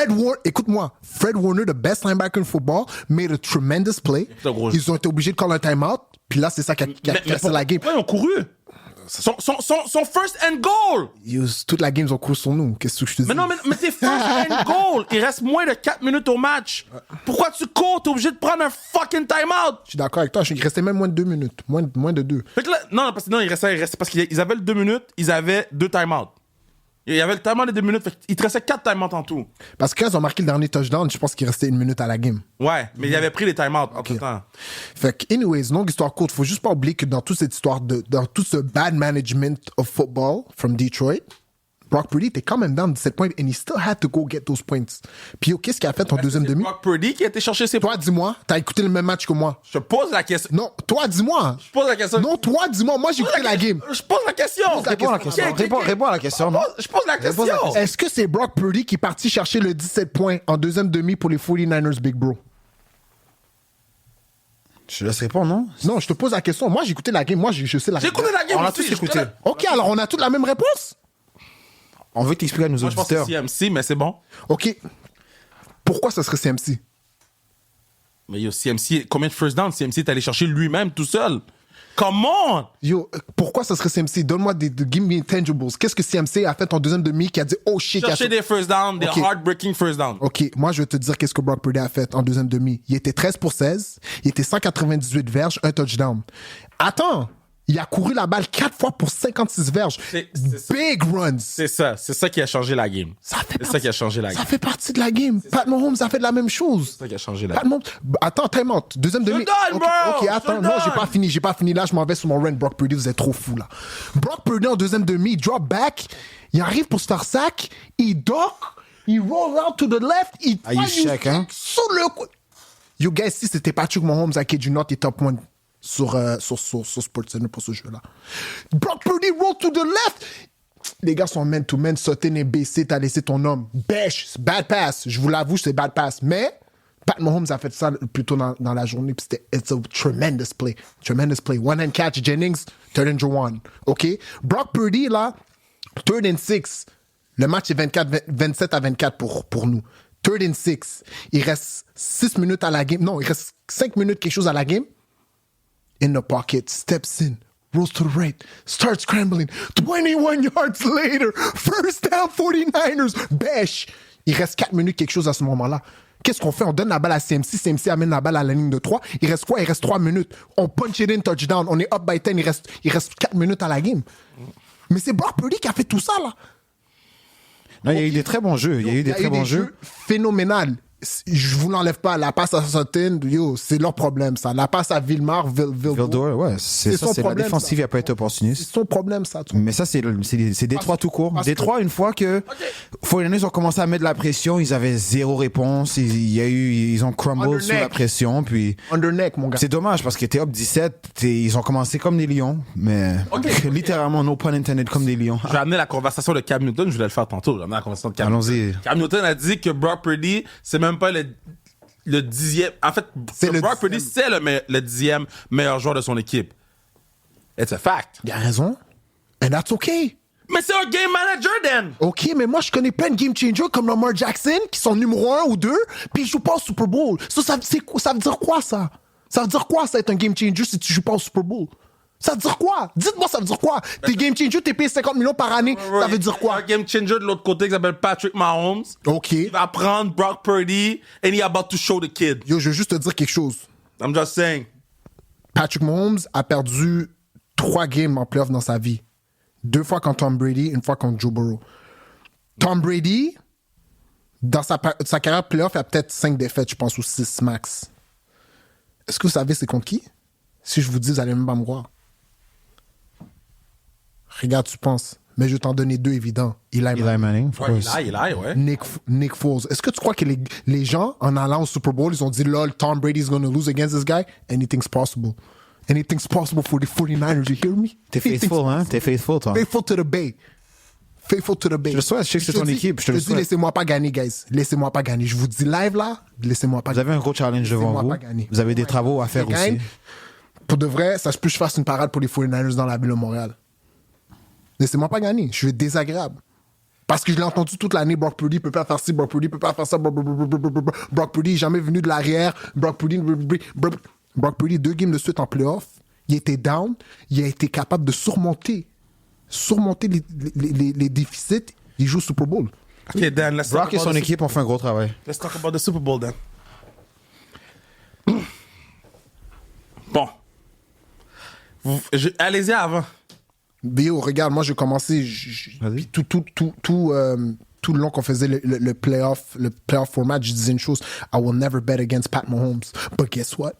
Écoute-moi. Fred Warner, the best linebacker in football, made a tremendous play. C'est un gros Ils ont été obligés de call un timeout. Puis là, c'est ça qui a cassé la game. Pourquoi ils ont couru? Son first and goal! Toute la game, ils ont couru sur nous. Qu'est-ce que je te dis? Mais non, mais t'es first and goal! Il reste moins de 4 minutes au match. Pourquoi tu cours? T'es obligé de prendre un fucking timeout! Je suis d'accord avec toi. Il restait même moins de 2 minutes. Moins de 2. Fait que là, non, il restait parce qu'ils avaient le 2 minutes, ils avaient 2 timeouts. Il y avait le timeout de 2 minutes, fait qu'il te restait 4 timeouts en tout. Parce que quand ils ont marqué le dernier touchdown, je pense qu'il restait 1 minute à la game. Ouais, mais il avait pris les timeouts en tout temps. Fait que, anyways, longue histoire courte, faut juste pas oublier que dans toute cette histoire dans tout ce bad management of football from Detroit, Brock Purdy était quand même down 17 points and he still had to go get those points. Puis yo, qu'est-ce qu'il a fait en deuxième demi? Brock Purdy qui a été chercher ses points. Toi, dis-moi, t'as écouté le même match que moi. Je te pose la question. Non, toi, dis-moi. Je pose la question. Non, toi, dis-moi. Moi, j'ai écouté la game. Je pose la question. Réponds à la question. Réponds à la question, non? Je pose la question. Est-ce que c'est Brock Purdy qui est parti chercher le 17 points en deuxième demi pour les 49ers, Big Bro? Je te laisse répondre, non? Non, je te pose la question. Moi, j'ai écouté la game. Moi, je sais la J'ai écouté la game. On a aussi, tous je écouté. connais. OK, alors on a toutes la même réponse? On veut t'expliquer à nos Moi, je pense que auditeurs. c'est CMC, mais c'est bon. OK. Pourquoi ça serait CMC? Mais yo, CMC, combien de first down CMC est allé chercher lui-même tout seul? Come on! Yo, pourquoi ça serait CMC? Donne-moi give me intangibles. Qu'est-ce que CMC a fait en deuxième demi qui a dit, oh shit, Chercher des first down, des Ok. heartbreaking first down. OK, moi, je vais te dire qu'est-ce que Brock Purdy a fait en deuxième demi. Il était 13 pour 16. Il était 198 verges, un touchdown. Attends, il a couru la balle 4 fois pour 56 verges. C'est- Big runs. C'est ça qui a changé la game. C'est ça qui a changé la Ça game. fait partie de la game. Pat Mahomes a fait de la même chose. C'est ça qui a changé la Pat game. Mahomes... Attends, time out. Deuxième demi. le donne, OK, bro! OK, Je attends. le Non, j'ai donne! pas fini. Là, je m'en vais sur mon run. Brock Purdy, vous êtes trop fou, là. Brock Purdy en deuxième demi, il drop back. Il arrive pour se faire sac. Il dock. Il roll out to the left. Il Ah, il check, hein? sur le coup. You guys, si c'était Patrick Mahomes à kid you not, il est top 1 sur SportsCenter pour ce jeu-là. Brock Purdy roll to the left. Les gars sont man-to-man, sauté les baissé, t'as laissé ton homme. Bêche, c'est bad pass. Je vous l'avoue, c'est bad pass. Mais Pat Mahomes a fait ça plus tôt dans la journée, puis c'était it's a tremendous play. Tremendous play. One-hand catch, Jennings, third and one. OK? Brock Purdy, là, third and 6. Le match est 27-24 pour nous. Third and 6. Il reste 6 minutes à la game. Non, il reste 5 minutes quelque chose à la game. In the pocket, steps in, rolls to the right, starts scrambling. 21 yards later, first down 49ers. Bêche. Il reste 4 minutes quelque chose à ce moment-là. Qu'est-ce qu'on fait? On donne la balle à CMC. CMC amène la balle à la ligne de 3. Il reste quoi? Il reste 3 minutes. On punch it in, touchdown. On est up by 10. Il reste 4 minutes à la game. Mais c'est Brock Purdy qui a fait tout ça, là. Non, il y a eu des très bons jeux. Il y a eu des très bons jeux. Phénoménal. Je vous l'enlève pas. La passe à Sutton, yo, c'est leur problème, ça. La passe à Villemar, Vildor, ouais, c'est ça, son c'est la problème, défensive, il n'a pas été c'est opportuniste. son problème, ça. Mais ça, c'est Détroit tout court. parce Détroit, une fois que 49ers ont commencé à mettre de la pression, ils avaient zéro réponse. Ils ont crumbled Underneck. sous la pression. Puis Underneck, mon gars. c'est dommage parce que t'es up 17, ils ont commencé comme des lions, mais littéralement, no pun intended, comme des lions. J'ai amené la conversation de Cam Newton, je voulais le faire tantôt. J'ai amené la conversation de Cam Allons-y. Newton. Cam Newton a dit que Brock Purdy, c'est même pas le 10e. En fait, C'est le Brock Purdy, 10e. c'est le 10e meilleur joueur de son équipe. It's a fact. Il a raison. And that's okay. Mais c'est un game manager, then! OK, mais moi, je connais plein de game changers comme Lamar Jackson qui sont numéro 1 ou 2, puis ils jouent pas au Super Bowl. Ça veut dire quoi, ça? Ça veut dire quoi, ça, être un game changer si tu joues pas au Super Bowl? Ça veut dire quoi? Dites-moi, ça veut dire quoi? T'es game changer, t'es payé 50 millions par année, ça veut dire Il y a quoi? un game changer de l'autre côté qui s'appelle Patrick Mahomes. OK. Il va prendre Brock Purdy and he about to show the kid. Yo, je veux juste te dire quelque chose. I'm just saying. Patrick Mahomes a perdu 3 games en playoff dans sa vie. 2 fois contre Tom Brady, 1 fois contre Joe Burrow. Tom Brady, dans sa carrière playoff, il a peut-être 5 défaites, je pense, ou 6 max. Est-ce que vous savez c'est contre qui? Si je vous dis, vous allez même pas me croire. Regarde, tu penses. Mais je vais t'en donner 2 évidents. Eli Manning, of Ouais, course. il a, ouais. Nick Foles. Est-ce que tu crois que les gens, en allant au Super Bowl, ils ont dit, lol, Tom Brady's gonna lose against this guy? Anything's possible. Anything's possible for the 49ers, you hear me? T'es faithful, hein? T'es faithful, toi. Faithful to the Bay. Faithful to the base. Je le souhaite, je sais que c'est ton équipe, je te le dis, souhaite. laissez-moi pas gagner, guys. Laissez-moi pas gagner. Je vous dis live, là, laissez-moi pas Vous avez un gros challenge devant Laissez-moi vous. pas gagner. Vous avez des travaux à faire Je gagne. aussi. Pour de vrai, ça se peut que je fasse une parade pour les 49ers dans la ville de Montréal. Laissez-moi pas gagner. Je suis désagréable. Parce que je l'ai entendu toute l'année, Brock Purdy peut pas faire ci, Brock Purdy peut pas faire ça, Brock Purdy est jamais venu de l'arrière, Brock Purdy, 2 games de suite en playoff, il était down, il a été capable de surmonter les déficits, il joue Super Bowl. Ok, Dan, let's Brock talk et about son the équipe ont fait un gros travail. Let's talk about the Super Bowl, Dan. Bon. Allez-y avant. Bio, regarde, moi, j'ai commencé. Vas-y. Puis tout le long qu'on faisait le playoff format, je disais une chose. I will never bet against Pat Mahomes. But guess what?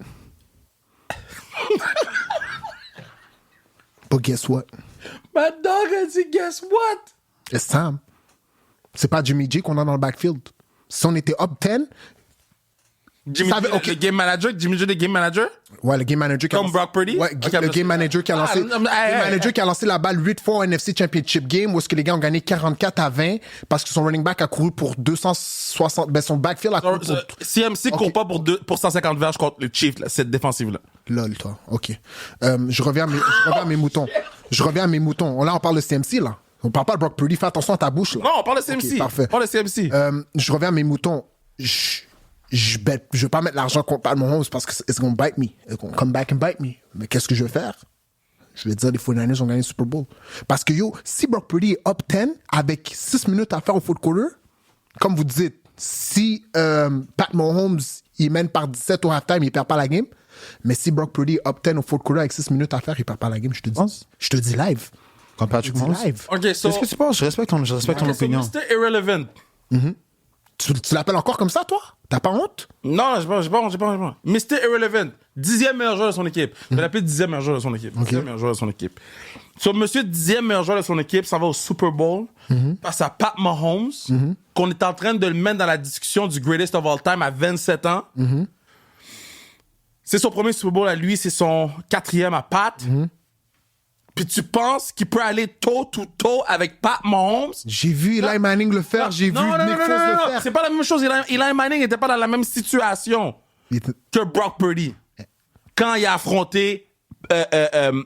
My dog a dit, guess what? It's time. C'est pas Jimmy G qu'on a dans le backfield. Si on était up 10, Jimmy Ça G, veut- ok. le game manager? Jimmy G, le game manager? ouais, le game manager qui a Comme lancé- Brock Purdy? Ouais, Ok, le game manager qui a lancé, non, mais, hey, game hey, manager hey. qui a lancé la balle 8 fois au NFC Championship Game où est-ce que les gars ont gagné 44-20 parce que son running back a couru pour 260, ben son backfield a couru pour... CMC court Ok. pas pour 150 verges contre le Chiefs, là, cette défensive-là. Lol, toi. OK. Je reviens à mes moutons. Là, on parle de CMC, là. On parle pas de Brock Purdy. Fais attention à ta bouche, là. Non, on parle de CMC. Ok, parfait. On parle de CMC. Je reviens à mes moutons. Je vais pas mettre l'argent contre Pat Mahomes parce que it's gonna bite me. It's gonna come back and bite me. Mais qu'est-ce que je vais faire? Je vais dire les 49ers ont gagné le Super Bowl. Parce que yo, si Brock Purdy est up 10 avec 6 minutes à faire au fourth quarter, comme vous dites, si Pat Mahomes il mène par 17 au halftime, il perd pas la game. Mais si Brock Purdy est up 10 au fourth quarter avec 6 minutes à faire, il perd pas la game, je te dis. penses? Je te dis live. Contre Patrick Je te dis Mahomes. live. OK, so... Qu'est-ce que tu penses? Je respecte ton opinion. So Mr. Irrelevant. Tu l'appelles encore comme ça, toi? T'as pas honte? Non, j'ai pas honte. Mr. Irrelevant. 10e meilleur joueur de son équipe. Je vais l'appeler 10e meilleur joueur de son équipe. 10e meilleur joueur de son équipe. So, monsieur 10e meilleur joueur de son équipe s'en va au Super Bowl face à Pat Mahomes, qu'on est en train de le mettre dans la discussion du greatest of all time à 27 ans. C'est son premier Super Bowl à lui, c'est son 4e à Pat. Puis tu penses qu'il peut aller toe-to-toe avec Pat Mahomes? J'ai vu Eli Manning le faire, j'ai vu Non, Nick Foles le faire. c'est pas la même chose. Eli Manning n'était pas dans la même situation Il était- que Brock Purdy quand il a affronté Tom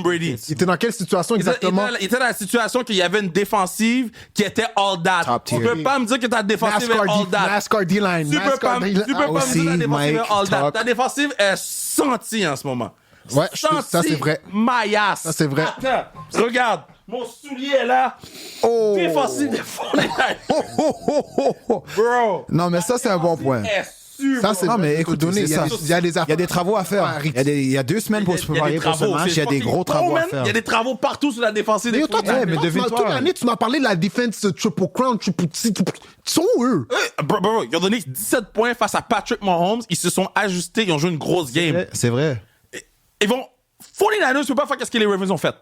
Brady. Il était dans quelle situation exactement? Il était dans la situation qu'il y avait une défensive qui était all that. Top Tu tier. peux pas me dire que ta défensive est all that. NASCAR D-line. Tu peux pas me dire que ta Aussi, défensive Mike, est all that. talk. Ta défensive est sentie en ce moment. Ouais, ça, c'est vrai. Maillasse. Ça, c'est vrai. Attends, regarde. Mon soulier est là. Oh! Défensive des 49ers. Bro. Non, mais ça, c'est un bon point. Ça, c'est Non, vrai. mais écoute, Donner, c'est ça. il y a des Il y a des travaux à faire. Il y a 2 semaines pour se préparer pour ce match. Il y a des gros travaux à faire. Il y a des travaux partout sur la défensive Mais des yo, toi, 49ers. mais devine-toi. toute l'année, tu m'as parlé de la défense triple crown, triple T. Ils sont où, eux? Bro, ils ont donné 17 points face à Patrick Mahomes. Ils se sont ajustés. Ils ont joué une grosse game. C'est vrai. Ils vont... 49ers ne peuvent pas faire ce que les Ravens ont fait.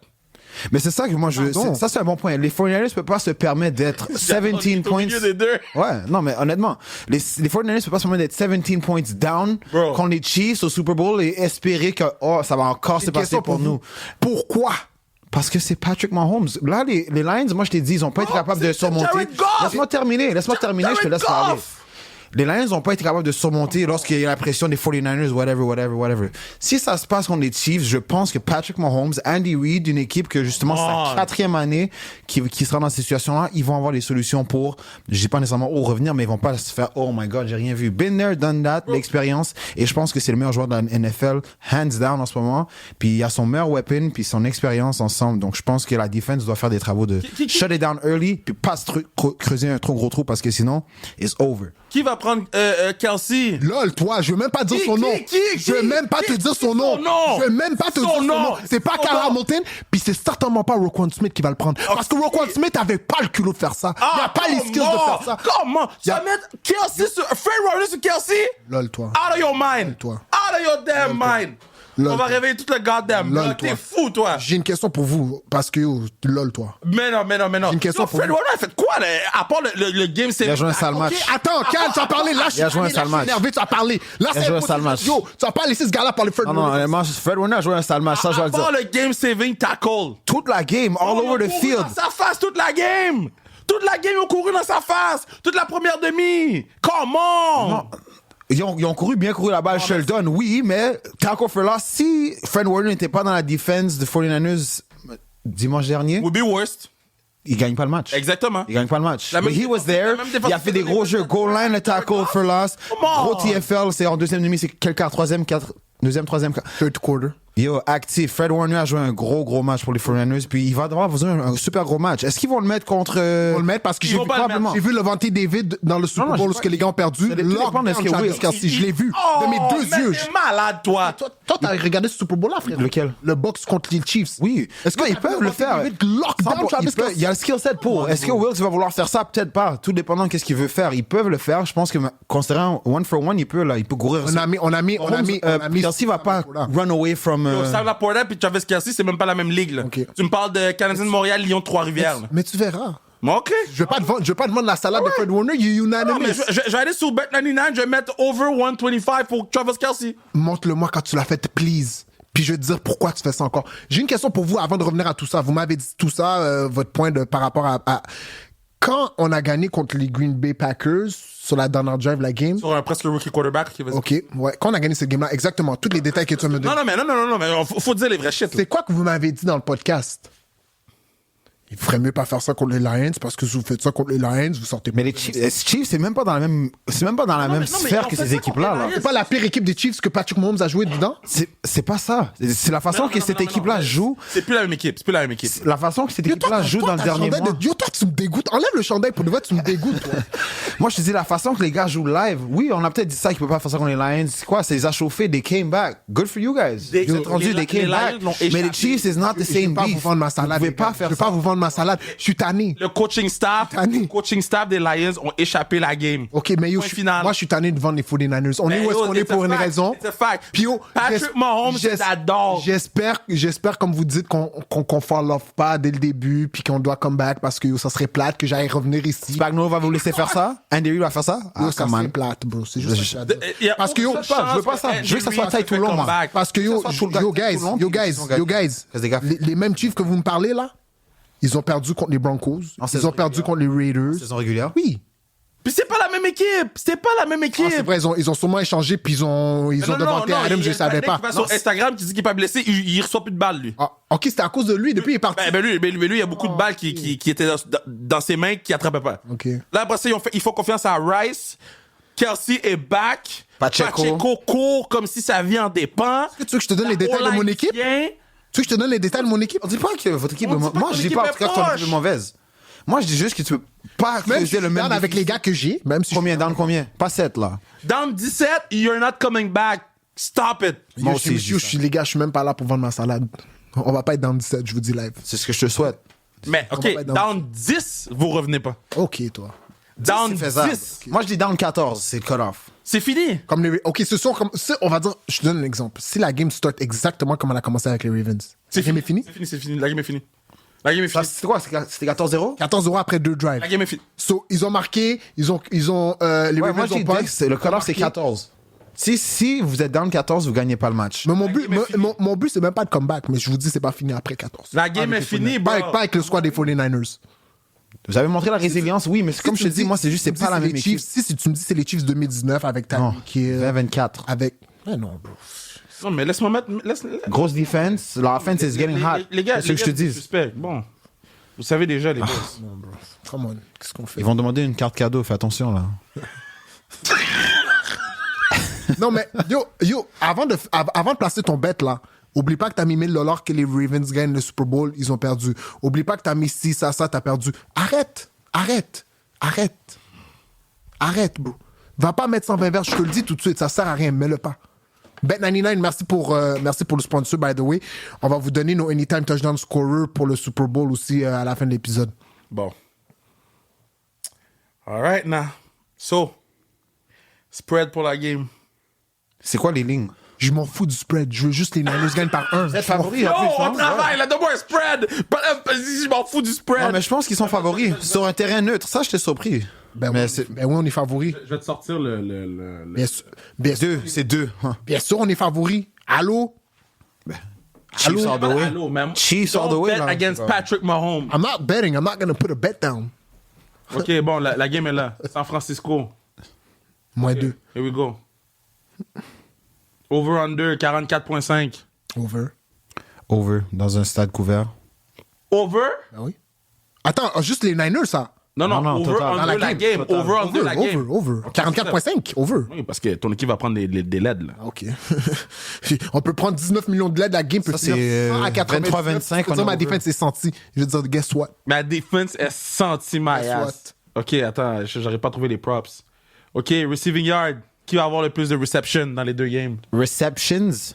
Mais c'est ça que moi, Pardon. ça, c'est un bon point. Les 49ers ne peuvent pas se permettre d'être 17 Au points. milieu des deux. Ouais, non, mais honnêtement, les 49ers ne peuvent pas se permettre d'être 17 points down Bro. contre les Chiefs au Super Bowl et espérer que, ça va encore se passer pour nous. Pourquoi? Parce que c'est Patrick Mahomes. Là, les Lions, moi, je t'ai dit, ils n'ont pas été capables de c'est surmonter. Jared Goff. Laisse-moi terminer, je te laisse parler. Les Lions n'ont pas été capables de surmonter lorsqu'il y a la pression des 49ers, whatever. Si ça se passe contre les Chiefs, je pense que Patrick Mahomes, Andy Reid, une équipe que justement c'est sa 4e année qui sera dans cette situation-là, ils vont avoir des solutions pour, je dis pas nécessairement revenir, mais ils vont pas se faire oh my god, j'ai rien vu. Been there, done that, l'expérience, et je pense que c'est le meilleur joueur de la NFL, hands down en ce moment. Puis il y a son meilleur weapon, puis son expérience ensemble. Donc je pense que la defense doit faire des travaux de shut it down early, puis pas creuser un trop gros trou parce que sinon, it's over. Qui va prendre Kelsey? Lol, toi, je veux même pas dire son nom. Je veux même pas te dire son nom. Je veux même pas te dire son nom. C'est pas Kyle Hamilton, puis c'est certainement pas Roquan Smith qui va le prendre. Parce que Roquan Smith avait pas le culot de faire ça. Il a pas les skills de faire ça. Comment? Tu vas mettre Kelsey sur... Fred Rogers sur Kelsey? Lol, toi. Out of your mind. Toi. Out of your damn mind. Lol, On va toi. réveiller tout le goddamn Lol, bloc. toi. T'es fou, toi. J'ai une question pour vous, parce que lol, toi. Mais non. J'ai une question Yo, pour Fred vous. Warner a fait quoi, là? À part le game, c'est. Il a joué un sale Ok, match. attends, calme, tu as parlé. Là, je suis Il a joué un énervé, sale match. énervé, tu as parlé. Là, Il a c'est joué un impossible. sale match. Yo, tu vas pas laisser ce gars-là parler Fred Non, non, Warner. honnêtement, Fred Warner a joué un sale match, ça je vais À le dire. part le game saving tackle. Toute la game, all Ils ont over the couru field. dans sa face toute la game. Toute la game, ils ont couru dans sa face. Toute la première demi. Come on. Non. Ils ont bien couru la balle, Sheldon, oui, mais tackle for loss, si Fred Warner n'était pas dans la defense de 49ers dimanche dernier, Would be worst. il gagne pas le match. Exactement. Il gagne pas le match. La But même he was défense- there. la même défense- Il a fait des gros jeux. Goal line, le tackle for loss. Come on. Gros TFL, c'est en deuxième demi, c'est quel quart? Deuxième, troisième quart. Third quarter. Yo, actif. Fred Warner a joué un gros match pour les 49ers, puis il va devoir besoin un super gros match. Est-ce qu'ils vont le mettre contre... On le met parce que Ils j'ai vont vu, pas le probablement, mettre. j'ai vu Levante David dans le Super Non, Bowl j'ai où pas- que les gars ont perdu. Ça dépend Lockdown, de ce que Travis Will- Kelce, je l'ai vu de mes deux mais yeux. T'es malade, toi. Toi, t'as regardé ce Super Bowl-là, frère? Lequel? Le box contre les Chiefs. Oui. Est-ce Non, que ils peuvent le faire. Lockdown, Travis Il y a le skill set pour. Est-ce que Wills va vouloir faire ça? Peut-être pas. Tout dépendant de qu'est-ce qu'il veut faire. Ils peuvent le faire. Je pense que, considérant one for one, il peut courir. On a mis Kelsey va pas run away from... Sam Laporta puis Travis Kelce, c'est même pas la même ligue. Là. Ok. Tu me parles de Canadien de Montréal, Lyon de Trois-Rivières. là. Mais tu verras. Mais OK. Je vais pas te vendre la salade de Fred Warner, you Non, mais unanimous. je vais aller sur Bet99, je vais mettre over 125 pour Travis Kelce. Montre-le-moi quand tu l'as fait, please. Puis je vais te dire pourquoi tu fais ça encore. J'ai une question pour vous avant de revenir à tout ça. Vous m'avez dit tout ça, votre point par rapport à... Quand on a gagné contre les Green Bay Packers sur la dernière drive de la game... Sur un presque rookie quarterback. Qui va... OK, ouais. Quand on a gagné cette game-là, exactement, tous les détails que tu me donnes. Non, mais faut dire les vrais shit. là. C'est quoi que vous m'avez dit dans le podcast? Il ferait mieux pas faire ça contre les Lions parce que si vous faites ça contre les Lions, vous sortez pas. Mais les Chiefs, c'est même pas dans la même mais sphère ils ont que fait ces ça équipes-là. contre Là. les Lions. C'est pas la pire équipe des Chiefs que Patrick Mahomes a joué dedans? C'est pas ça. C'est la façon que cette équipe-là joue. C'est plus la même équipe. La façon que cette équipe-là joue dans le dernier mois. Yo, toi, tu me dégoûtes. Enlève le chandail pour de vrai, tu me dégoûtes, toi. Moi, je te dis, la façon que les gars jouent live, oui, on a peut-être dit ça qu'ils peuvent pas faire ça contre les Lions. C'est quoi? Ça les a chauffés. They came back. Good for you guys. Vous êtes rendus, they came les back. Lions l'ont Mais les échappé. Chiefs, is not the Je vais same pas vous beef. vendre ma salade. Vous pouvez les gars. pas faire Je vais ça. pas vous vendre ma salade. Je suis tanné. Le coaching staff des Lions ont échappé la game. OK, mais yo, Point final. moi, je suis tanné de vendre les 49ers. On est Mais où est-ce yo, qu'on est it's a pour une fact. raison. It's a fact. Puis yo, Patrick Mahomes, j'es- j'adore. J'espère, comme vous dites, qu'on fall off pas dès le début, puis qu'on doit come back parce que yo, ça serait plate que j'aille revenir ici. Spagnuolo va vous laisser faire ça? Andy Reid va faire ça? Yo, Ah, ça come serait on. plate, bro. C'est juste ça que j'ai à dire. Il y a Parce que yo, aucune je veux pas chance ça. Je veux que ça soit Henry tight tout le long, moi. comeback. Parce que yo, Ça soit tout le yo, gars- guys, tout le long, yo, puis guys, ils sont gars- yo, guys, Qu'est-ce des gars? les mêmes Chiefs que vous me parlez là, ils ont perdu contre les Broncos, En ils saison ont perdu contre les Raiders. Saison régulière? Oui. Puis c'est pas la même équipe. C'est pas la même équipe. Ah, c'est vrai, ils ont sûrement échangé, puis ils ont devanté Adams, je savais pas. Il va sur Instagram qui dit qu'il est pas blessé, il reçoit plus de balles, lui. Ah, ok, c'était à cause de lui, depuis il est parti. Lui, il y a beaucoup de balles qui étaient dans ses mains qui attrapaient pas. Ok. Là, après ça, ils font confiance à Rice. Kelsey est back. Pacheco court comme si sa vie en dépend. Tu veux que je te donne les détails de mon équipe? Tu veux que je te donne les détails de mon équipe? On dit pas que votre équipe On est dit pas moi que je ton dis pas en équipe tout cas est que ton équipe poche. est mauvaise. Moi je dis juste que tu peux pas Même si creuser je le même avec défi. les gars que j'ai, même si Combien dans combien? Pas 7 là. Down 17, you're not coming back. Stop it. je, Moi yo, aussi, je suis les gars, je suis même pas là pour vendre ma salade. On va pas être dans le 17, je vous dis live. C'est ce que je te souhaite. Mais, On OK, va pas être dans- down 10, vous revenez pas. Ok, toi. Down C'est faisable. 10, Moi je dis down 14, c'est le cut-off. c'est fini. Comme les, ok, ce sont comme, on va dire, je te donne un exemple. Si la game start exactement comme elle a commencé avec les Ravens, la game est finie? C'est fini. La game est finie. La game est Ça, finie. C'était quoi? C'était 14-0? 14-0 après 2 drives. La game est finie. So, ils ont marqué, les Ouais, moi Ravens je ont dis pas. Dex, le cut-off c'est 14. Si vous êtes down 14, vous gagnez pas le match. Mais mon La but, game est finie. mon but, c'est même pas de comeback, mais je vous dis, c'est pas fini après 14. La game Avec est les finie, 49ers. bro. Pas avec le squad des 49ers. Vous avez montré la résilience, oui, mais comme je te dis, moi c'est juste c'est pas la même équipe. Si tu me dis c'est les Chiefs 2019 avec Non, Tyreek Hill, 20-24. avec. Ouais, non, bro. Non, mais laisse-moi mettre. Grosse defense, l'offense is getting hot. Les gars, C'est ce que je te dis. disrespect. Bon. Vous savez déjà, les gars. Non, bro. Come on, qu'est-ce qu'on fait? Ils vont demander une carte cadeau, fais attention là. Non, mais yo, avant de placer ton bet là, oublie pas que t'as mis 1000 $ que les Ravens gagnent le Super Bowl, ils ont perdu. Oublie pas que t'as mis 6 à ça, t'as perdu. Arrête, bro. Va pas mettre 120 verres, je te le dis tout de suite, ça sert à rien, mets-le pas. Bet99, merci pour le sponsor, by the way. On va vous donner nos Anytime Touchdown Scorer pour le Super Bowl aussi à la fin de l'épisode. Bon. All right, now. So, spread pour la game. C'est quoi les lignes? Je m'en fous du spread. Je veux juste les Niners gagnent par 1. Vous êtes favoris, Non, en plus, on non? travaille, là, donne-moi un spread. Je m'en fous du spread. Non, mais je pense qu'ils sont favoris. Sur un terrain neutre. Ça, j'étais surpris. Ben Mais oui, c'est- ben oui, on est favoris. Je vais te sortir le... Bien sûr, C'est deux. Hein. bien sûr, on est favoris. Allô? Chiefs all the way. Allô, man. Chiefs all the way, Don't bet là. against Patrick Mahomes. I'm not betting. I'm not going to put a bet down. OK, bon, la game est là. San Francisco. Moins 2. Here we go. Over-under, 44.5. Over. Over, dans un stade couvert. Over? Ben oui. Attends, juste les Niners, ça. Non, Non, over, total. under Dans la la game. game. Total. Over, under la game. Over. 44.5. Over. Oui, parce que ton équipe va prendre des LED, là. Ah, OK. On peut prendre 19 millions de LED, la game peut Ça, finir c'est, 100 à 99. 23-25, Je veux dire, on est ma over. défense est sentie. Je veux dire, guess what? Ma défense est senti my Guess ass. OK, attends, j'aurais pas trouvé les props. OK, receiving yard. Qui va avoir le plus de reception dans les deux games? Receptions.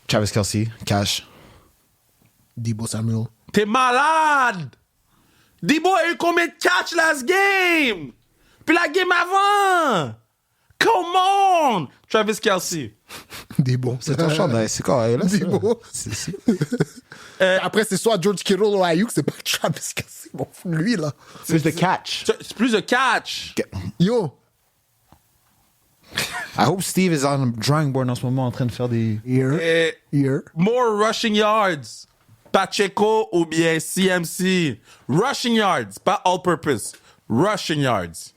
Travis Kelce, cash. Debo Samuel. T'es malade! Debo a eu combien de catch last game? Puis la game avant! Come on! Travis Kelce. Debo. C'est ton chandail, c'est quoi? Là, c'est- Debo. c'est- Après, c'est soit George Kittle ou Ayuk, c'est pas Travis Kelce. Bon, lui, là. Plus de catch. C'est plus de catch. Yo. I hope Steve is on the drawing board en ce moment en train de faire des... Here. Here. More rushing yards. Pacheco ou bien CMC. Rushing yards, pas all-purpose. Rushing yards.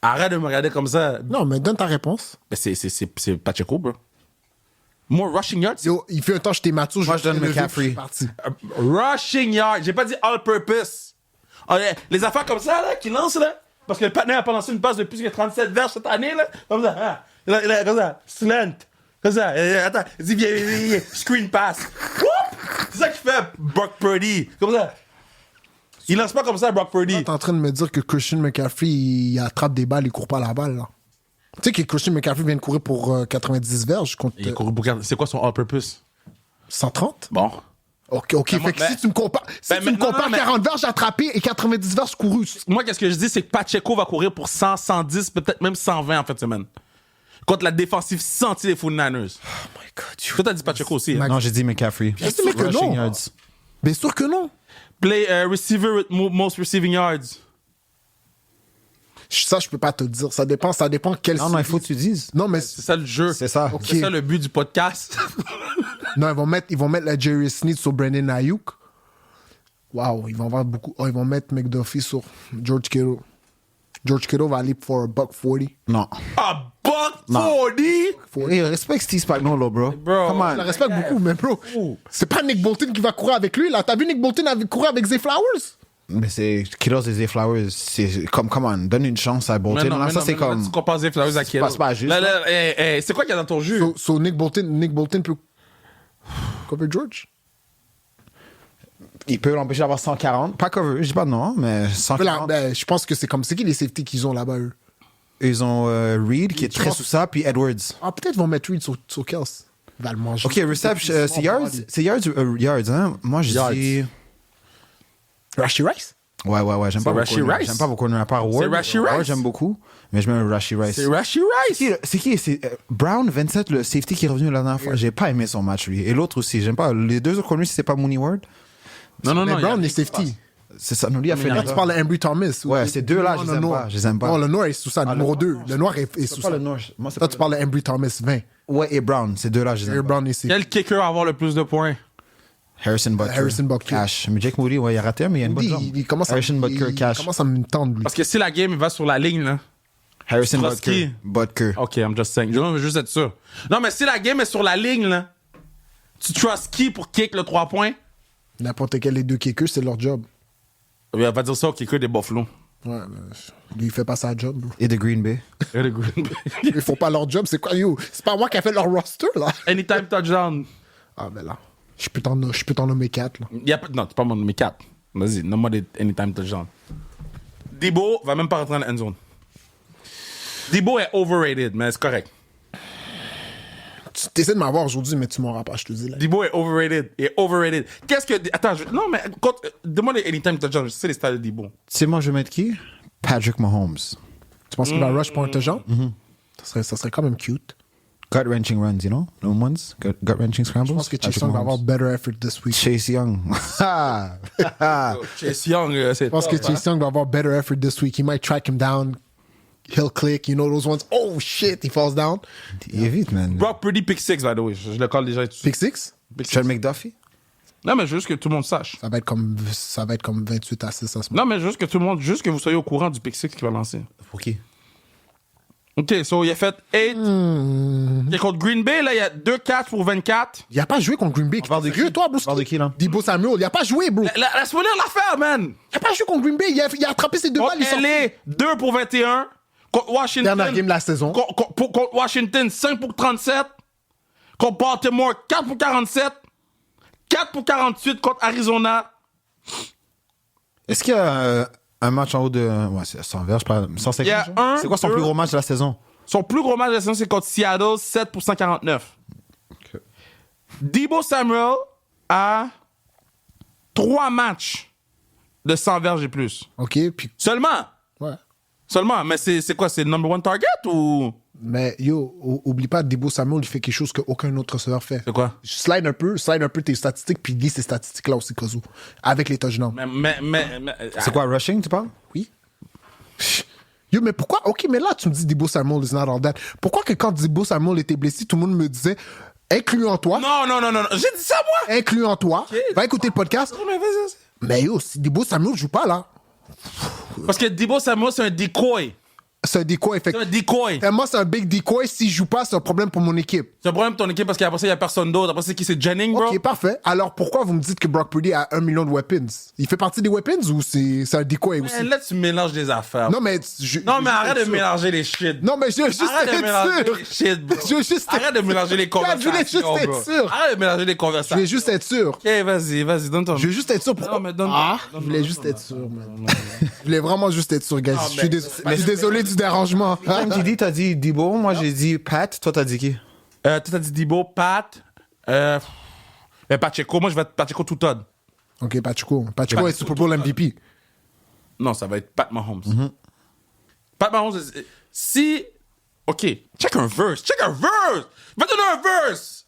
Arrête de me regarder comme ça. Non, mais donne ta réponse. Ben, c'est Pacheco, bro. More rushing yards. Yo, il fait un temps, j'étais mature. Moi, je donne me McCaffrey. Parti. Rushing yards. J'ai pas dit all-purpose. Ah, les affaires comme ça, là, qui lancent, là. Parce que le partenaire a pas lancé une passe de plus que 37 verges cette année, là. Comme ça, hein. Là, comme ça. Slant. Comme ça. Attends. Viens. Screen pass. Whoop! C'est ça qu'il fait, Brock Purdy. Comme ça. Il lance pas comme ça, Brock Purdy. T'es en train de me dire que Christian McCaffrey, il attrape des balles, il court pas la balle, là. Tu sais que Christian McCaffrey vient de courir pour 90 verges contre Il court beaucoup. C'est quoi son all-purpose? 130? Bon. OK. Fait que si tu me compares, non, 40 verges attrapées et 90 verges courues. Moi, qu'est-ce que je dis, c'est que Pacheco va courir pour 100, 110, peut-être même 120 en fin de semaine. Contre la défensive sentie des 49ers. Oh my God. Toi, t'as dit Pacheco aussi. Hein? Non, j'ai dit McCaffrey. Bien sûr que Rushing non. yards. Bien sûr que non. Play receiver with most receiving yards. Ça, je peux pas te dire. Ça dépend quel... Non, il faut que tu dises. Non, mais... C'est ça le jeu. C'est ça. Ok. C'est ça le but du podcast. Non, ils vont mettre la Jerry Sneed sur Brandon Ayuk. Wow, ils vont avoir beaucoup... Oh, ils vont mettre McDuffie sur George Kittle. George Kittle va aller pour $140. Non. A buck 40? Hey, respecte Steve Spagnuolo, bro. Bro. Come Je le on. respecte beaucoup, mais bro, c'est pas Nick Bolton qui va courir avec lui, là. T'as vu Nick Bolton courir avec Zay Flowers? Mais c'est Kiddles et Zay Flowers. C'est comme, come on, donne une chance à Bolton. Là, ça, c'est comme. Tu compares Zay Flowers à Kittle. C'est pas juste, Là, c'est quoi qu'il y a dans ton jeu? So Nick Bolton peut... Cover George? Il peut l'empêcher d'avoir 140. Pas cover, je dis pas non, mais 140. Ben, je pense que c'est comme... C'est qui les safety qu'ils ont là-bas, eux? Ils ont Reed qui est très sous ça, puis Edwards. Ah, peut-être ils vont mettre Reed sur Kels. Il va le manger. Ok, reception, c'est yards? C'est yards ou yards, hein? Moi, je Yards. dis. Rashi Rice? Ouais, j'aime pas Rashi beaucoup. Rice. J'aime pas beaucoup, à part Ward. C'est Rashi Ward, Rice. j'aime beaucoup, mais je mets Rashi Rice. C'est Rashi Rice. C'est qui? C'est Brown, 27, le safety qui est revenu la dernière fois. J'ai pas aimé son match, lui. Et l'autre aussi, j'aime pas. Les deux autres contre lui, c'est pas Mooney Ward. Non. Mais Brown il y a- est safety. C'est ça, nous, lui a fait Là, une tu parles d'Embry Thomas. Ouais, ces deux-là, je les aime pas. Je les aime pas. Non, le noir est sous ça, numéro 2. Le noir est sous C'est ça. pas le Noir. Moi, c'est Toi, pas tu parles d'Embry Thomas, 20. Ouais, et Brown, ces deux-là, je les Harry aime pas. Brown est safety. Quel kicker va avoir le plus de points? Harrison Butker. Harrison Butker. Cash. Mais Jake Moody, ouais, il a raté, mais il a une bonne jambe. Il commence à Harrison Butker, il cash. commence à me tendre, lui. Parce que si la game va sur la ligne, là. Harrison Trosky. Butker. OK, I'm just saying. Je veux juste être sûr. Non, mais si la game est sur la ligne, là, tu trust qui pour kick le 3 points? N'importe quel des deux kickers, c'est leur job. On va dire ça au kicker des Buffalo. Ouais, lui, il fait pas sa job, bro. Et de Green Bay. Ils font pas leur job, c'est quoi, yo? C'est pas moi qui a fait leur roster, là. Anytime touchdown. Ah, ben là. Je peux t'en nommer 4, là. Non, t'es pas mon numéro 4. Vas-y, nomme-moi des anytime touchdown. Debo va même pas rentrer dans la end zone. Debo est overrated, mais c'est correct. Tu essaies de m'avoir aujourd'hui, mais tu m'auras pas, je te dis, là. Debo est overrated. Il est overrated. Qu'est-ce que... Attends, non, mais demande les anytime touchdown. Je sais les styles de Debo. Tu sais, moi, je vais mettre qui? Patrick Mahomes. Tu penses qu'il va rush pour un touchdown? Ça serait quand même cute. gut-wrenching runs, you know? No ones? Gut-wrenching scrambles? Je pense que Chase Patrick Young va Mahomes. avoir better effort this week. Chase Young. Chase Young, c'est Je pense que Chase Young va avoir better effort this week. He might track him down. He'll click. You know those ones? Oh shit, he falls down. Il est vite, man. Brock Purdy pick 6, by the way. Je le colle déjà. Pick 6? Sean McDuffie? Non, mais juste que tout le monde sache. Ça va être comme 28 à 6 en ce moment. Non, mais juste que tout le monde, juste que vous soyez au courant du pick 6 qu'il va lancer. Pour qui? OK, so il a fait 8. Et contre Green Bay, là, il y a 2 catchs pour 24. Il a pas joué contre Green Bay. On parle de Sérieux, qui? toi, bro? On parle de qui, là? Debo Samuel. Il a pas joué, bro. Laisse-moi lire l'affaire, man. Il a pas joué contre Green Bay. Il a attrapé ses deux balles. Contre LA, 2 pour 21. Contre Washington. Dernière game de la saison. Contre Washington, 5 pour 37. Contre Baltimore, 4 pour 47. 4 pour 48 contre Arizona. Est-ce qu'il y a un match en haut de... Ouais, c'est 100 verges, pas 150. Il y a un, c'est quoi son deux. plus gros match de la saison? Son plus gros match de la saison, c'est contre Seattle, 7 pour 149. Okay. Debo Samuel a 3 matchs de 100 verges et plus. OK, puis... Seulement. Ouais. Seulement. Mais c'est quoi? C'est le number one target ou... Mais yo, oublie pas, Debo Samuel, il fait quelque chose qu'aucun autre receveur fait. C'est quoi? Slide un peu tes statistiques, puis lis ces statistiques-là aussi, Kozu. Avec les touchdowns. Mais C'est quoi, rushing, tu parles? Oui. Yo, mais pourquoi? OK, mais là, tu me dis Debo Samuel is not all that. Pourquoi que quand Debo Samuel était blessé, tout le monde me disait, incluant toi, Non. J'ai dit ça, moi! incluant toi, va écouter le podcast. Mais vas-y. Mais yo, si Debo Samuel joue pas, là, Parce que Debo Samuel, c'est un decoy. c'est un decoy. Fait C'est un decoy. moi, c'est un big decoy. S'il joue pas, c'est un problème pour mon équipe. C'est un problème pour ton équipe parce qu'après ça, il n'y a personne d'autre. Après, c'est qui? C'est Jennings, bro? OK, parfait. Alors, pourquoi vous me dites que Brock Purdy a 1 million de weapons? Il fait partie des weapons ou c'est un decoy aussi? Man, là, tu mélanges des affaires. Non, mais... Non, mais arrête de mélanger les shit. Non, mais je veux juste Arrête de mélanger être sûr. les shit, bro. Je veux juste être- Arrête de mélanger les Je voulais conversations, juste être bro. sûr. Arrête de mélanger les Je conversations. voulais juste être sûr. OK, vas-y, donne ton... Je veux juste être sûr. Pourquoi? Non, mais donne- Je voulais juste être sûr, man. Je voulais vraiment juste être sûr, guys. Non, Je suis mais- je suis désolé du dérangement. Comme tu dis, t'as dit Debo, moi j'ai dit Pat, toi t'as dit qui? Toi, t'as dit Debo, Pat... Pacheco. Moi, je vais être Pacheco tout Todd. OK, Pacheco. Pacheco est Super Bowl MVP. Non, ça va être Pat Mahomes. Pat Mahomes, si... OK, check un verse. Va donner un verse.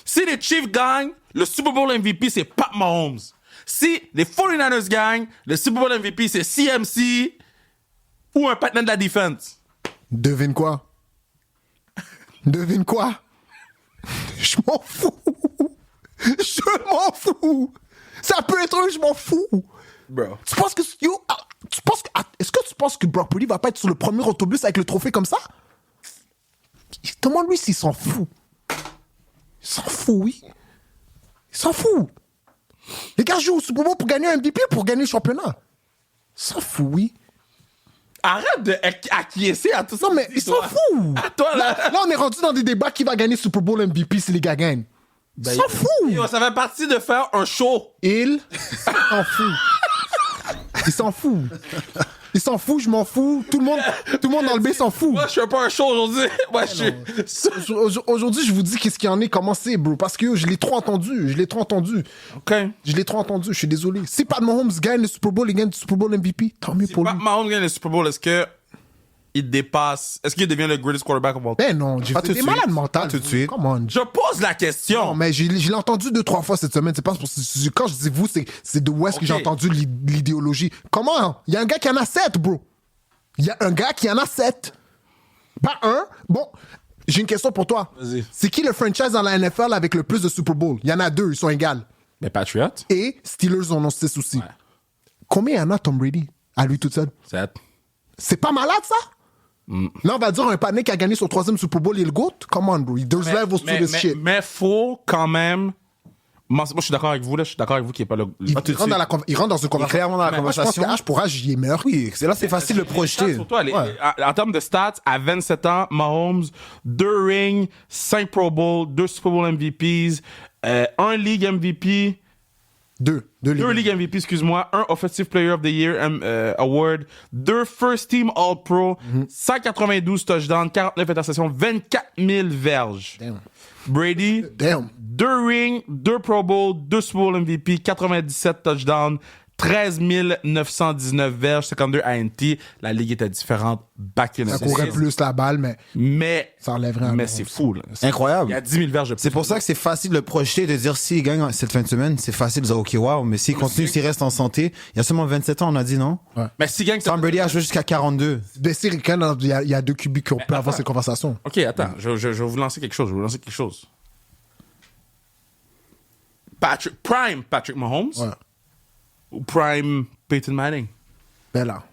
Si les Chiefs gagnent, le Super Bowl MVP, c'est Pat Mahomes. Si les 49ers gagnent, le Super Bowl MVP, c'est CMC ou un partenaire de la défense. Devine quoi? Devine quoi? Je m'en fous. Je m'en fous. Ça peut être un, je m'en fous. Bro. Tu penses que... est-ce que tu penses que Brock Purdy va pas être sur le premier autobus avec le trophée comme ça? Demande-lui s'il s'en fout. Il s'en fout, oui. Il s'en fout. Les gars jouent au Super Bowl pour gagner un MVP, pour gagner le championnat. Il s'en fout, oui. Arrête de acquiescer à tout ça. Non, mais il s'en fout. À toi, là. Là, on est rendu dans des débats qui va gagner Super Bowl MVP si les gars gagnent. Il s'en fout. Yo, ça fait partie de faire un show. Il s'en fout. Il s'en fout. Il s'en fout, je m'en fous. Tout le monde dans le B s'en fout. Moi, je fais pas un show aujourd'hui. Moi, je suis... Aujourd'hui, je vous dis qu'est-ce qu'il y en est, comment c'est, bro. Parce que yo, je l'ai trop entendu. OK. Je suis désolé. Si Pat Mahomes gagne le Super Bowl, il gagne le Super Bowl MVP, tant mieux Si pour Pat lui. Mahomes gagne le Super Bowl, est-ce que il dépasse... Est-ce qu'il devient le greatest quarterback of all time? Ben non, j'ai Pas fait tout de des suite. malades mentales. Pas tout de suite. Come on. Je pose la question. Non, mais je l'ai entendu 2-3 fois cette semaine. C'est pas pour quand je dis vous, c'est de où est-ce que j'ai Ok. entendu l'idéologie. Comment? Il y a un gars qui en a 7, bro. Il y a un gars qui en a 7. Pas un. Bon, j'ai une question pour toi. Vas-y. C'est qui le franchise dans la NFL avec le plus de Super Bowl? Il y en a 2, ils sont égales. Mais Patriot? Et Steelers en ont 6 aussi. Combien il y en a Tom Brady à lui tout seul? 7. C'est pas malade, ça? Là, on va dire un panier qui a gagné son 3e Super Bowl, il est le GOAT? Come on, bro. There's levels to this shit. Mais faut quand même... Moi, je suis d'accord avec vous, là. Je suis d'accord avec vous qui n'est pas le... Il, tout de rentre dans la il rentre dans une conversation. clairement dans la Moi, je pense conversation. que H pour H, il est meilleur. Oui, c'est là c'est facile de projeter. Surtout, en termes de stats, à 27 ans, Mahomes, 2 rings, 5 Pro Bowl, 2 Super Bowl MVPs, 1 League MVP, 2 2 League MVP, excuse-moi, 1 Offensive Player of the Year Award, 2 First Team All-Pro, 192 touchdowns, 49 interceptions, 24 000 verges. Damn. Brady, Damn. 2 rings, 2 Pro Bowl, 2 Super Bowl MVP, 97 touchdowns, 13 919 verges, 52 INT. La ligue était différente back in Ça the courait days. plus la balle, mais ça enlèverait un Mais peu. c'est fou, là. Incroyable. Il y a 10 000 verges de plus. C'est pour ça que c'est facile de le projeter, de dire s'il gagne cette fin de semaine, c'est facile de dire ok, wow, mais s'il continue, s'il reste en santé, il y a seulement 27 ans, on a dit non? Mais si gagne, Tom Brady a joué jusqu'à 42. Ben, si Rican, il y a 2 QB qui peut avoir ces conversations. Ok, attends, je vais vous lancer quelque chose. Prime Patrick Mahomes Ouais. ou Prime Peyton Manning? Ben là.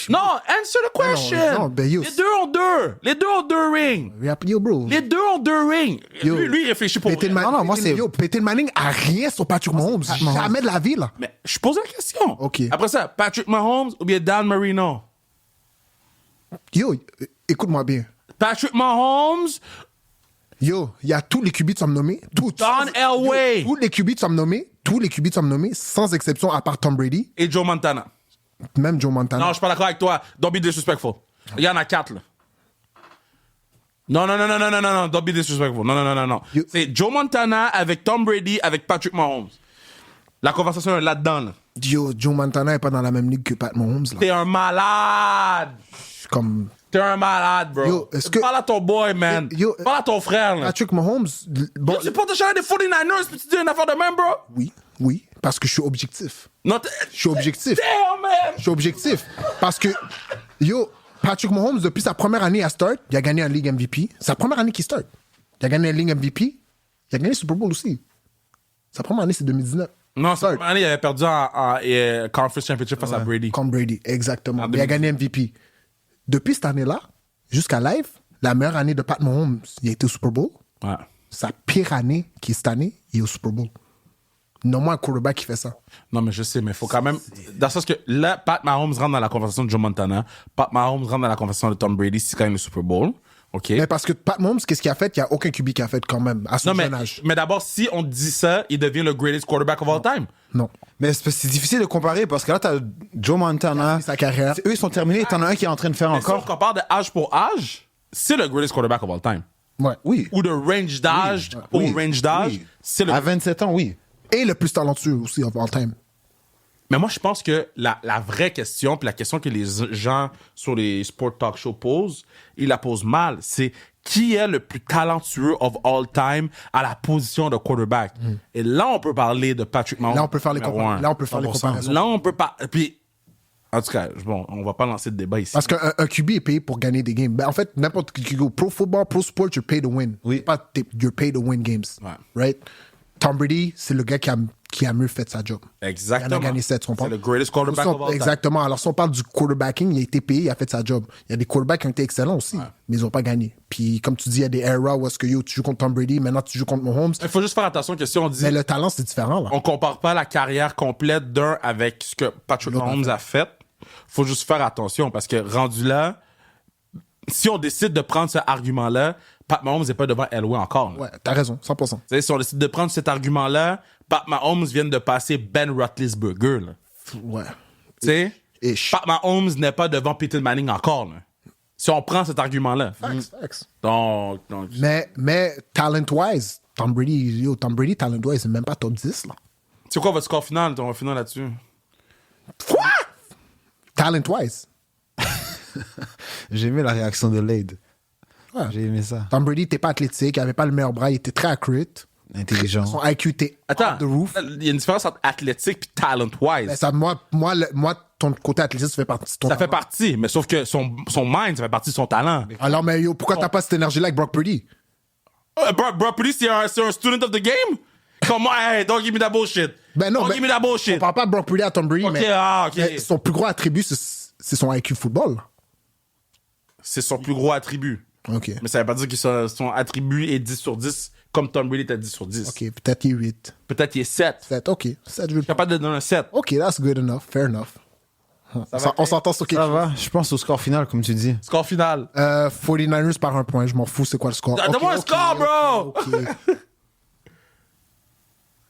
Non, answer the question. non, ben, yo, Les deux ont deux. Les deux ont deux rings. Yo, bro. Les deux ont deux rings. Yo. Lui, il réfléchit pour Peyton vrai. Manning, moi, c'est- Peyton Manning a rien sur Patrick Mahomes. Jamais de la vie, là. Mais je pose la question. Ok. Après ça, Patrick Mahomes ou bien Dan Marino? Yo, écoute-moi bien. Patrick Mahomes, Yo, il y a tous les QB qui sont nommés. Don Elway. Tous les QB qui sont nommés. Tous les QB qui sont nommés, sans exception, à part Tom Brady, et Joe Montana. même Joe Montana. Non, je suis pas d'accord avec toi. Don't be disrespectful. Il y en a 4, là. Non, don't be disrespectful. Non. You- C'est Joe Montana avec Tom Brady avec Patrick Mahomes. La conversation est là-dedans, là. Yo, Joe Montana n'est pas dans la même ligue que Pat Mahomes, là. T'es un malade. Comme T'es un malade, bro. Yo, est-ce que- Parle à ton boy, man. Yo, Parle à ton frère, là. Patrick Mahomes, bon, Tu portes le chandail des 49ers, puis tu dis une affaire de même, bro? oui, parce que je suis objectif. Non, Je suis objectif. Damn, man. Je suis objectif. Parce que, yo, Patrick Mahomes, depuis sa première année à start, il a gagné un League MVP. Sa première année qu'il start. Il a gagné un League MVP. Il a gagné le Super Bowl aussi. Sa première année, c'est 2019. Non, cette première année, il avait perdu en Conference Championship face à Brady. Comme Brady, exactement. En Mais il a gagné MVP. Depuis cette année-là, jusqu'à live, la meilleure année de Pat Mahomes, il a été au Super Bowl. Ouais. Sa pire année, qui est cette année, il est au Super Bowl. Non, un quarterback qui fait ça. Non, mais je sais, mais il faut quand même. Dans le sens que là, Pat Mahomes rentre dans la conversation de Joe Montana. Pat Mahomes rentre dans la conversation de Tom Brady s'il gagne le Super Bowl. OK? Mais parce que Pat Mahomes, qu'est-ce qu'il a fait? Il n'y a aucun QB qui a fait quand même, à son Non, jeune âge. mais d'abord, si on dit ça, il devient le greatest quarterback of all time. Non. Mais c'est difficile de comparer parce que là, t'as Joe Montana. Sa carrière. Eux, ils sont terminés. T'en as un qui est en train de faire Mais si on encore. compare de âge pour âge, c'est le greatest quarterback of all time. Ouais. Oui. Ou de range d'âge au Oui. range d'âge, Oui. c'est le. À 27 ans, oui. Et le plus talentueux aussi of all time. Mais moi, je pense que la vraie question, puis la question que les gens sur les sport talk shows posent, ils la posent mal. C'est qui est le plus talentueux of all time à la position de quarterback? Et là, on peut parler de Patrick Mahomes. Là, on peut faire les numéro comparaisons. un. Là, on peut faire les 100%. comparaisons. Là, on peut pas. Puis, en tout cas, bon, on va pas lancer de débat ici. Parce qu'un QB est payé pour gagner des games. Ben, en fait, n'importe qui go pro football, pro sport, you're paid to win. Oui. You're paid to win games. Ouais. Right? Tom Brady, c'est le gars qui a mieux fait sa job. Exactement. Il en a gagné 7, on C'est parle. le greatest quarterback of all time. Exactement. Alors, si on parle du quarterbacking, il a été payé, il a fait sa job. Il y a des quarterbacks qui ont été excellents aussi, mais ils n'ont pas gagné. Puis, comme tu dis, il y a des eras où est-ce que tu joues contre Tom Brady, maintenant tu joues contre Mahomes. Il faut juste faire attention que si on dit. Mais le talent, c'est différent, là. On compare pas la carrière complète d'un avec ce que Patrick Mahomes a fait. Faut juste faire attention parce que rendu là, si on décide de prendre cet argument-là, Pat Mahomes n'est pas devant Elway encore. là. Ouais, t'as raison, 100%. Tu sais, si on décide de prendre cet argument-là, Pat Mahomes vient de passer Ben Roethlisberger. Là. Ouais. Tu sais, Ish. Pat Mahomes n'est pas devant Peyton Manning encore. Là. Si on prend cet argument-là. Facts. Donc Mais talent-wise, Tom Brady, talent-wise, c'est même pas top 10, là. c'est quoi votre score final, ton final là-dessus? Quoi? Talent-wise. J'ai aimé la réaction de Lade. Ouais. J'ai aimé ça. Tom Brady était pas athlétique, il avait pas le meilleur bras, il était très accurate. Intelligent. Son IQ était Attends, off the roof. il y a une différence entre athlétique et talent-wise. Ben, ça, moi, ton côté athlétique, ça fait partie de ton Ça fait talent. partie, mais sauf que son mind, ça fait partie de son talent. Alors, mais yo, pourquoi t'as pas cette énergie-là avec Brock Purdy? Brock Purdy, c'est un student of the game? Comment? Hey, don't give me that bullshit. Ben non, don't mais give me that on bullshit. parle pas de Brock Purdy à Tom Brady, Ok, mais, ok. mais son plus gros attribut, c'est son IQ football. C'est son plus gros attribut. OK. Mais ça veut pas dire que son attribut est 10 sur 10, comme Tom Brady était 10 sur 10. OK, peut-être qu'il est 8. Peut-être qu'il est 7. Je 7, OK. 7, je veux suis capable de donner un 7. OK, that's good enough. Fair enough. On s'entend sur quelque Ça chose. va, je pense au score final, comme tu dis. Score final. 49ers par un point, je m'en fous, c'est quoi le score? Donne-moi un score, bro! OK.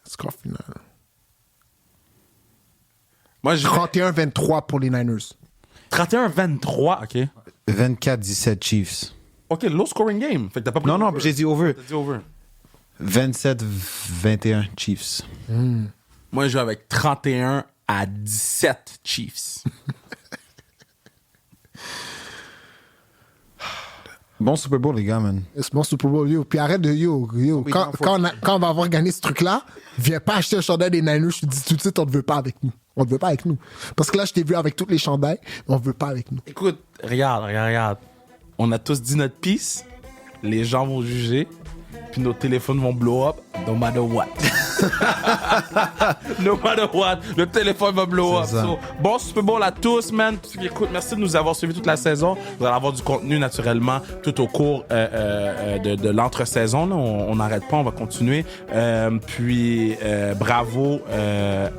Score final. Moi, je 31-23 pour les Niners. 31-23, ok. 24-17 Chiefs. Ok, low scoring game. Fait que t'as pas pris Non, non, over. j'ai dit over. T'as dit over. 27-21 Chiefs. Moi, je joue avec 31 à 17 Chiefs. Bon Super Bowl, les gars, man. C'est bon Super Bowl, yo. Puis arrête de yo. Quand on va avoir gagné ce truc-là, viens pas acheter un chandail des Niners. Je te dis tout de suite, on ne veut pas avec nous. On ne veut pas avec nous. Parce que là, je t'ai vu avec tous les chandails, mais on ne veut pas avec nous. Écoute, regarde. On a tous dit notre piece. Les gens vont juger. Puis nos téléphones vont blow up. No matter what. No matter what. Le téléphone va blow up. So, bon Super Bowl à tous, man. Écoute, merci de nous avoir suivis toute la saison. Vous allez avoir du contenu naturellement tout au cours de l'entre-saison. Là. On n'arrête pas, on va continuer. Puis bravo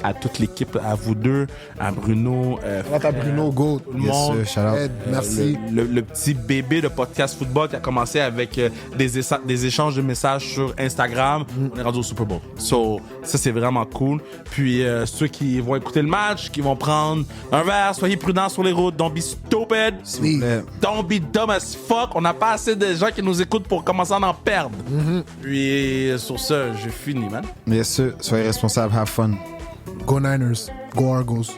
à toute l'équipe, à vous deux, à Bruno. À Bruno, go. Tout le monde. Yes, shout out. Ed, merci. Le petit bébé de podcast football qui a commencé avec des échanges de messages sur Instagram. On est rendu au Super Bowl. So, ça, c'est vraiment cool. Puis, ceux qui vont écouter le match, qui vont prendre un verre, soyez prudents sur les routes. Don't be stupid. Oui. Don't be dumb as fuck. On n'a pas assez de gens qui nous écoutent pour commencer à en perdre. Puis, sur ça, je finis, man. Yes, sir. Soyez responsables. Have fun. Go Niners. Go Argos.